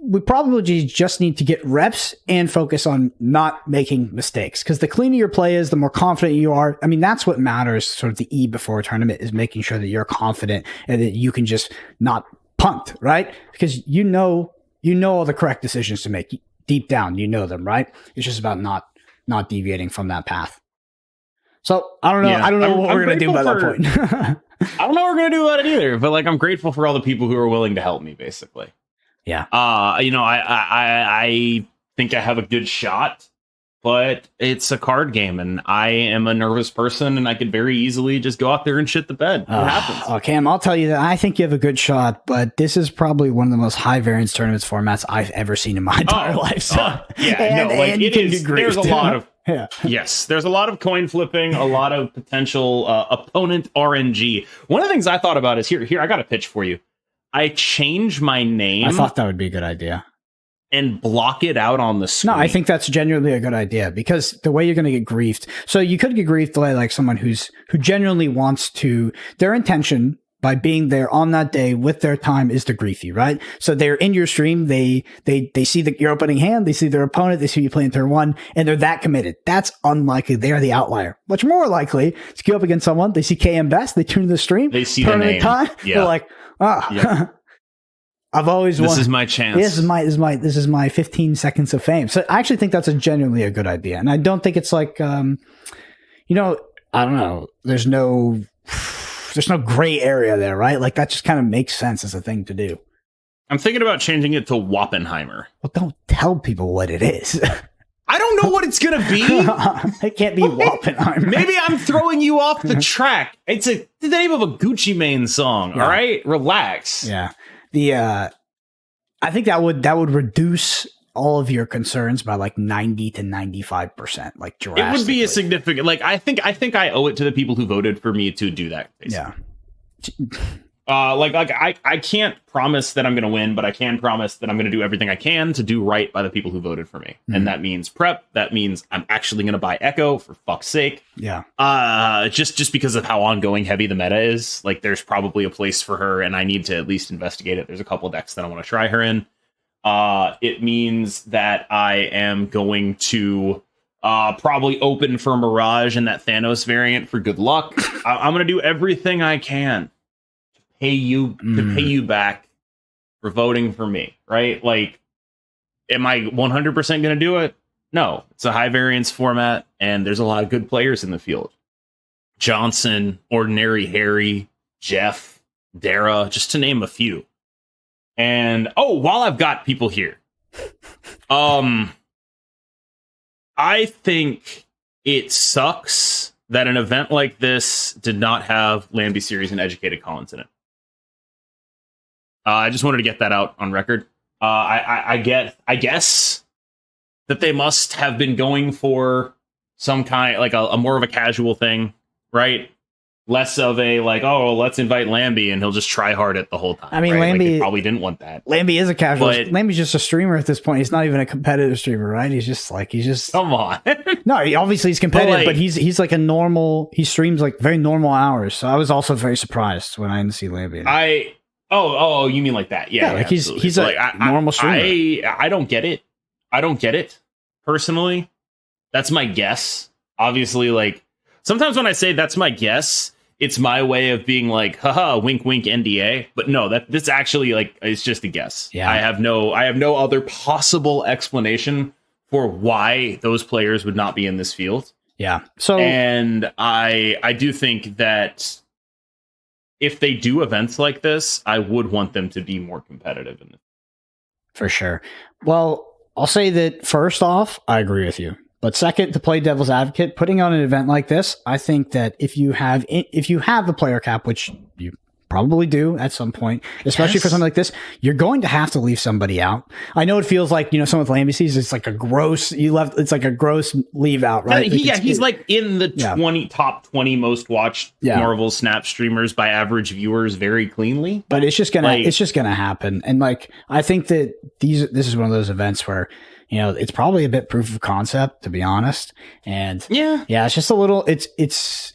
we probably just need to get reps and focus on not making mistakes, because the cleaner your play is, the more confident you are. I mean, that's what matters, sort of the E before a tournament, is making sure that you're confident and that you can just not punt, right? Because you know all the correct decisions to make. Deep down, you know them, right? It's just about not deviating from that path. So I don't know. Yeah. I don't know what I'm we're going to do by that grateful point. I don't know what we're gonna do about it either, but like I'm grateful for all the people who are willing to help me, basically. Yeah. I think I have a good shot, but it's a card game, and I am a nervous person, and I could very easily just go out there and shit the bed. What happens? Oh, Cam, I'll tell you that I think you have a good shot, but this is probably one of the most high variance tournaments formats I've ever seen in my entire life. So, There's a lot of yeah. Yes, there's a lot of coin flipping, a lot of potential opponent RNG. One of the things I thought about is here. I got a pitch for you. I change my name. I thought that would be a good idea. And block it out on the screen. No, I think that's genuinely a good idea, because the way you're going to get griefed. So you could get griefed by like someone who genuinely wants to, their intention by being there on that day with their time is to grief you, right? So they're in your stream. They see your opening hand. They see their opponent. They see you playing turn one, and they're that committed. That's unlikely. They're the outlier. Much more likely to go up against someone. They see KM Best. They tune to the stream. They see the name. Time. Yeah. They're like, Yeah. I've always wanted. This is my chance. This is my 15 seconds of fame. So I actually think that's genuinely a good idea, and I don't think it's like, I don't know. There's no gray area there, right? Like that just kind of makes sense as a thing to do. I'm thinking about changing it to Wappenheimer. Well, don't tell people what it is. I don't know what it's gonna be. It can't be Wappenheimer. Maybe I'm throwing you off the track. It's the name of a Gucci Mane song. Yeah. All right, relax. Yeah. I think that would reduce all of your concerns by like 90 to 95%, like drastically. It would be a significant, like, I think I owe it to the people who voted for me to do that. Basically. Yeah. I can't promise that I'm going to win, but I can promise that I'm going to do everything I can to do right by the people who voted for me. Mm-hmm. And that means prep. That means I'm actually going to buy Echo, for fuck's sake. Yeah. Just because of how ongoing heavy the meta is, like there's probably a place for her, and I need to at least investigate it. There's a couple decks that I want to try her in. It means that I am going to probably open for Mirage and that Thanos variant for good luck. I'm going to do everything I can to pay you back for voting for me, right? Like, am I 100% going to do it? No, it's a high variance format, and there's a lot of good players in the field. Johnson, Ordinary Harry, Jeff, Dara, just to name a few. And while I've got people here, I think it sucks that an event like this did not have Lambie Series and Educated Collins in it. I just wanted to get that out on record. I guess that they must have been going for some kind, like a more of a casual thing, right? Less of a like, let's invite Lambie and he'll just try hard at the whole time. I mean, right? Lambie like, probably didn't want that. Lambie is a casual. Lambie's just a streamer at this point. He's not even a competitive streamer, right? He's just come on. No, obviously he's competitive, but he's like a normal. He streams like very normal hours. So I was also very surprised when I didn't see Lambie. You mean like that? Yeah, like he's a normal streamer. I don't get it. I don't get it personally. That's my guess. Obviously, like sometimes when I say that's my guess, it's my way of being like, haha, wink, wink, NDA. But no, this actually like it's just a guess. Yeah. I have no other possible explanation for why those players would not be in this field. Yeah. So, and I do think that if they do events like this, I would want them to be more competitive in this. For sure. Well, I'll say that first off, I agree with you. But second, to play devil's advocate, putting on an event like this, I think that if you have the player cap, which you probably do at some point, especially for something like this. You're going to have to leave somebody out. I know it feels like, some with Lambecies, it's like a gross, it's like a gross leave out, right? He's like in the top 20 most watched Marvel Snap streamers by average viewers very cleanly. But it's just gonna happen. And like, I think that this is one of those events where, it's probably a bit proof of concept, to be honest. And it's just a little, it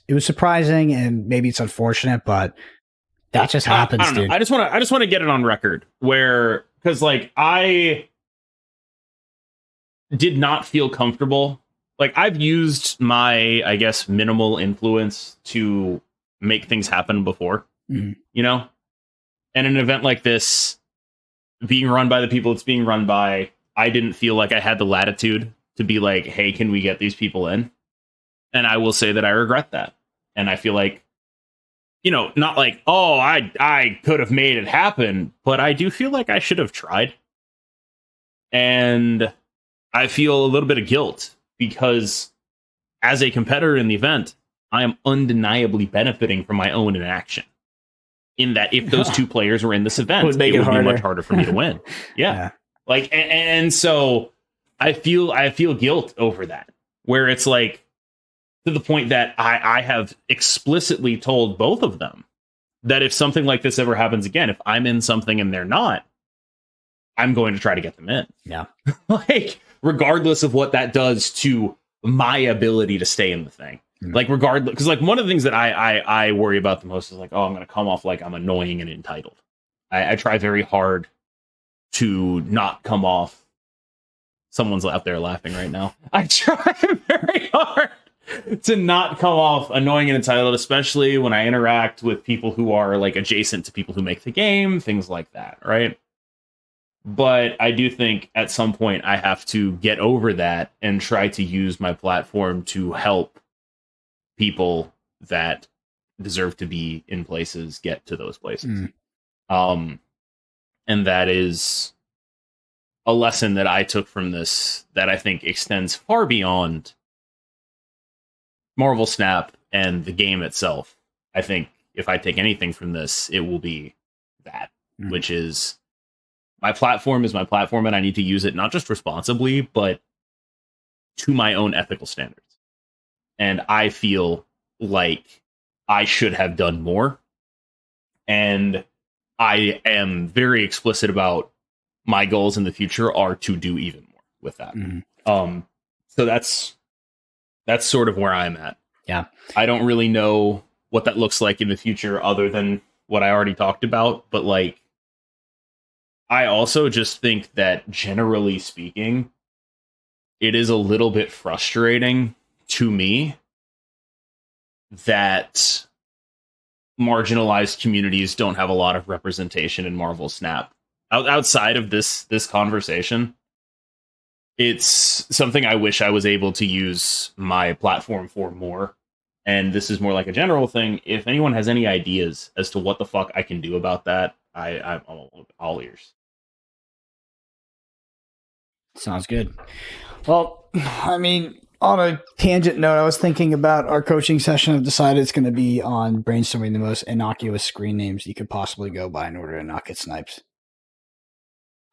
was surprising and maybe it's unfortunate, but that just happens, dude. I just want to get it on record because like I did not feel comfortable. Like I've used my, I guess, minimal influence to make things happen before, and an event like this being run by the people it's being run by, I didn't feel like I had the latitude to be like, hey, can we get these people in? And I will say that I regret that. And I feel like, not like, oh, I could have made it happen, but I do feel like I should have tried. And I feel a little bit of guilt because as a competitor in the event, I am undeniably benefiting from my own inaction. In that if those two players were in this event, it would be much harder for me to win. Yeah. Like, and so I feel guilt over that, where it's like to the point that I have explicitly told both of them that if something like this ever happens again, if I'm in something and they're not, I'm going to try to get them in. Yeah. Like, regardless of what that does to my ability to stay in the thing. Like, regardless, because like one of the things that I worry about the most is like, oh, I'm going to come off like I'm annoying and entitled. I try very hard to not come off. Someone's out there laughing right now. I try very hard to not come off annoying and entitled, especially when I interact with people who are like adjacent to people who make the game, things like that, right? But I do think at some point I have to get over that and try to use my platform to help people that deserve to be in places get to those places. And that is a lesson that I took from this that I think extends far beyond Marvel Snap and the game itself. I think if I take anything from this, it will be that, which is my platform is my platform and I need to use it not just responsibly, but to my own ethical standards. And I feel like I should have done more. And I am very explicit about my goals in the future are to do even more with that. So that's sort of where I'm at. Yeah. I don't really know what that looks like in the future other than what I already talked about. But like, I also just think that generally speaking, it is a little bit frustrating to me that marginalized communities don't have a lot of representation in Marvel Snap. Outside of this conversation, it's something I wish I was able to use my platform for more. And this is more like a general thing. If anyone has any ideas as to what the fuck I can do about that, I'm all ears. Sounds good. Well, I mean, on a tangent note, I was thinking about our coaching session. I've decided it's going to be on brainstorming the most innocuous screen names you could possibly go by in order to not get sniped.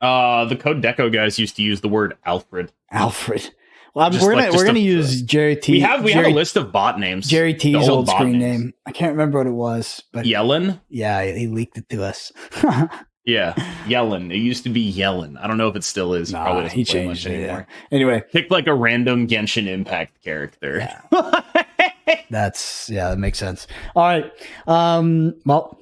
The Code Deco guys used to use the word Alfred. Well, we're gonna use Jerry T. We have a list of bot names. Jerry T's old screen name. I can't remember what it was, but Yellen. Yeah, he leaked it to us. Yeah, Yellen. It used to be Yellen. I don't know if it still is. Nah, probably doesn't he play much changed it. anymore. Yeah. Anyway, pick like a random Genshin Impact character. Yeah. That makes sense. All right. Well,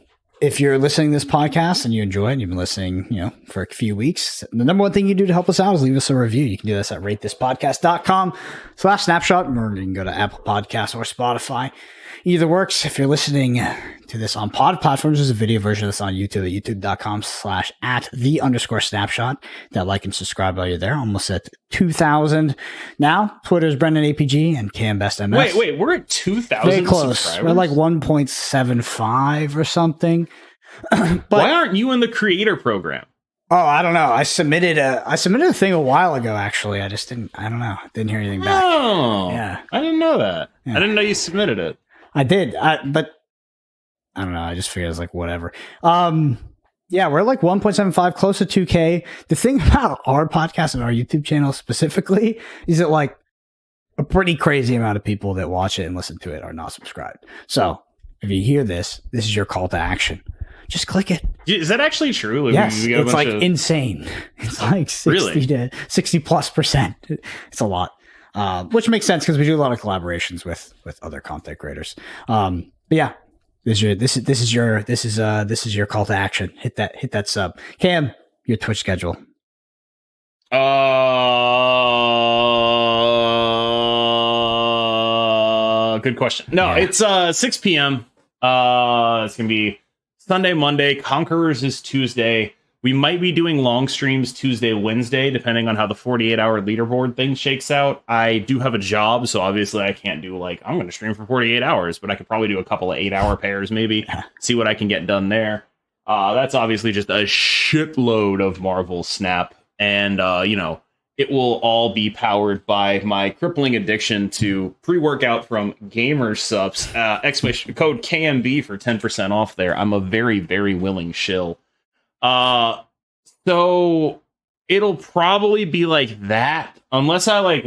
if you're listening to this podcast and you enjoy it, and you've been listening, for a few weeks, the number one thing you do to help us out is leave us a review. You can do this at ratethispodcast.com/snapshot, or you can go to Apple Podcasts or Spotify. Either works. If you're listening to this on pod platforms, there's a video version of this on YouTube at youtube.com/@the_snapshot. That like and subscribe while you're there. Almost at 2,000 now. Twitter's Brendan APG and Cam Best MS. Wait, we're at 2,000 very close. subscribers? We're like 1.75 or something. But why aren't you in the creator program? Oh, I don't know. I submitted a thing a while ago, actually. I don't know. Didn't hear anything back. Oh, yeah. I didn't know that. Yeah. I didn't know you submitted it. I did. But I don't know. I just figured it's like whatever. Yeah, we're like 1.75, close to 2K. The thing about our podcast and our YouTube channel specifically is that like a pretty crazy amount of people that watch it and listen to it are not subscribed. So if you hear this is your call to action. Just click it. Is that actually true? Like, yes, it's like insane. It's like 60 to 60+%. It's a lot, which makes sense because we do a lot of collaborations with other content creators. But yeah. This is your call to action. Hit that sub. Cam, your Twitch schedule. Good question. No, it's 6 p.m. It's gonna be Sunday, Monday. Conquerors is Tuesday. We might be doing long streams Tuesday, Wednesday, depending on how the 48-hour leaderboard thing shakes out. I do have a job, so obviously I can't do like, I'm going to stream for 48 hours, but I could probably do a couple of 8-hour pairs maybe, see what I can get done there. That's obviously just a shitload of Marvel Snap, and, it will all be powered by my crippling addiction to pre-workout from Gamer Subs, exclamation code KMB for 10% off there. I'm a very, very willing shill. So it'll probably be like that unless I like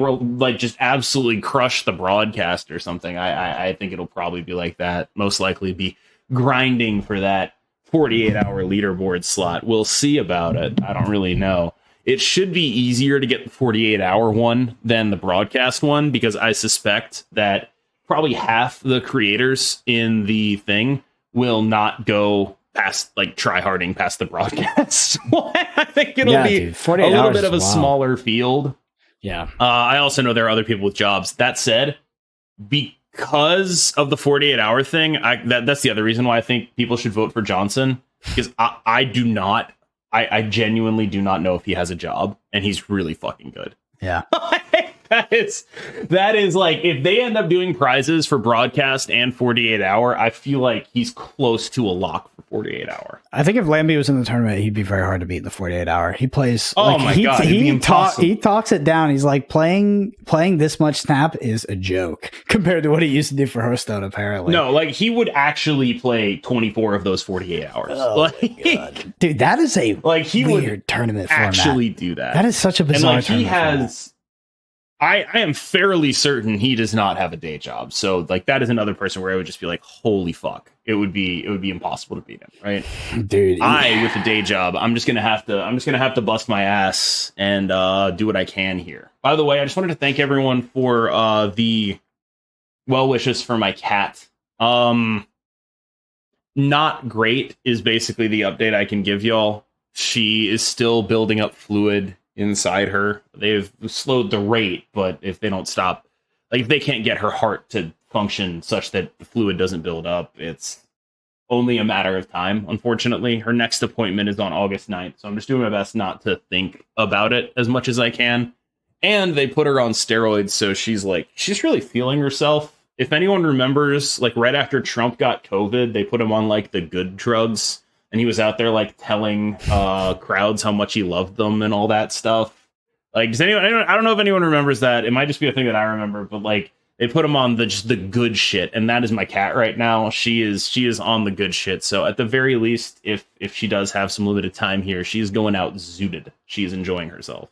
just absolutely crush the broadcast or something. I think it'll probably be like that. Most likely be grinding for that 48-hour leaderboard slot. We'll see about it. I don't really know. It should be easier to get the 48-hour one than the broadcast one because I suspect that probably half the creators in the thing will not go past like tryharding past the broadcast. I think it'll be a little bit of a smaller field. Yeah. I also know there are other people with jobs. That said, because of the 48-hour thing, that's the other reason why I think people should vote for Johnson, because I genuinely do not know if he has a job, and he's really fucking good. Yeah. That is like, if they end up doing prizes for broadcast and 48-hour, I feel like he's close to a lock for 48-hour. I think if Lambie was in the tournament, he'd be very hard to beat in the 48-hour. He plays. Oh like, my god, he talks it down. He's like playing this much Snap is a joke compared to what he used to do for Hearthstone. Apparently, no, like he would actually play 24 of those 48 hours. Oh my god, dude, that is a he weird would tournament format. Actually, do that. That is such a bizarre. And like he has. I am fairly certain he does not have a day job. So like that is another person where I would just be like, holy fuck. It would be impossible to beat him, right? Dude. With a day job, I'm just gonna have to bust my ass and do what I can here. By the way, I just wanted to thank everyone for the well wishes for my cat. Not great is basically the update I can give y'all. She is still building up fluid inside her. They've slowed the rate, but if they don't stop, like if they can't get her heart to function such that the fluid doesn't build up, it's only a matter of time. Unfortunately, her next appointment is on August 9th, so I'm just doing my best not to think about it as much as I can. And they put her on steroids, so she's really feeling herself. If anyone remembers, like right after Trump got COVID, they put him on like the good drugs. And he was out there like telling crowds how much he loved them and all that stuff. Like, does anyone? I don't know if anyone remembers that. It might just be a thing that I remember, but like they put him on just the good shit, and that is my cat right now. She is on the good shit. So at the very least, if she does have some limited time here, she's going out zooted. She's enjoying herself.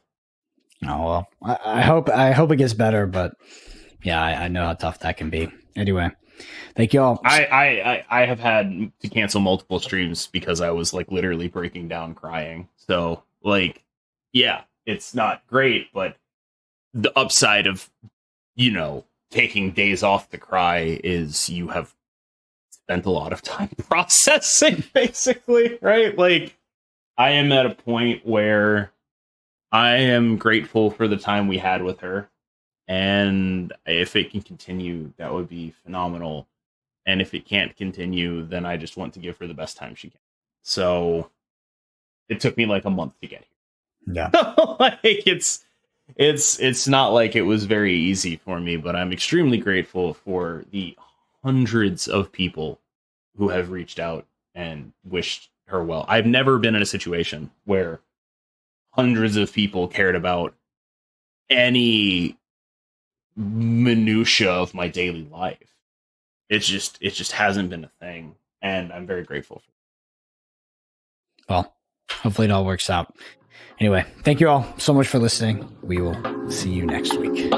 Oh well, I hope it gets better, but yeah, I know how tough that can be. Anyway. Thank you all. I have had to cancel multiple streams because I was like literally breaking down crying. So like, yeah, it's not great, but the upside of, taking days off to cry is you have spent a lot of time processing basically, right? Like I am at a point where I am grateful for the time we had with her. And if it can continue, that would be phenomenal. And if it can't continue, then I just want to give her the best time she can. So it took me like a month to get here. Yeah. Like it's not like it was very easy for me, but I'm extremely grateful for the hundreds of people who have reached out and wished her well. I've never been in a situation where hundreds of people cared about any minutia of my daily life. It just hasn't been a thing. and I'm very grateful for it. Well, hopefully it all works out. Anyway, thank you all so much for listening. We will see you next week.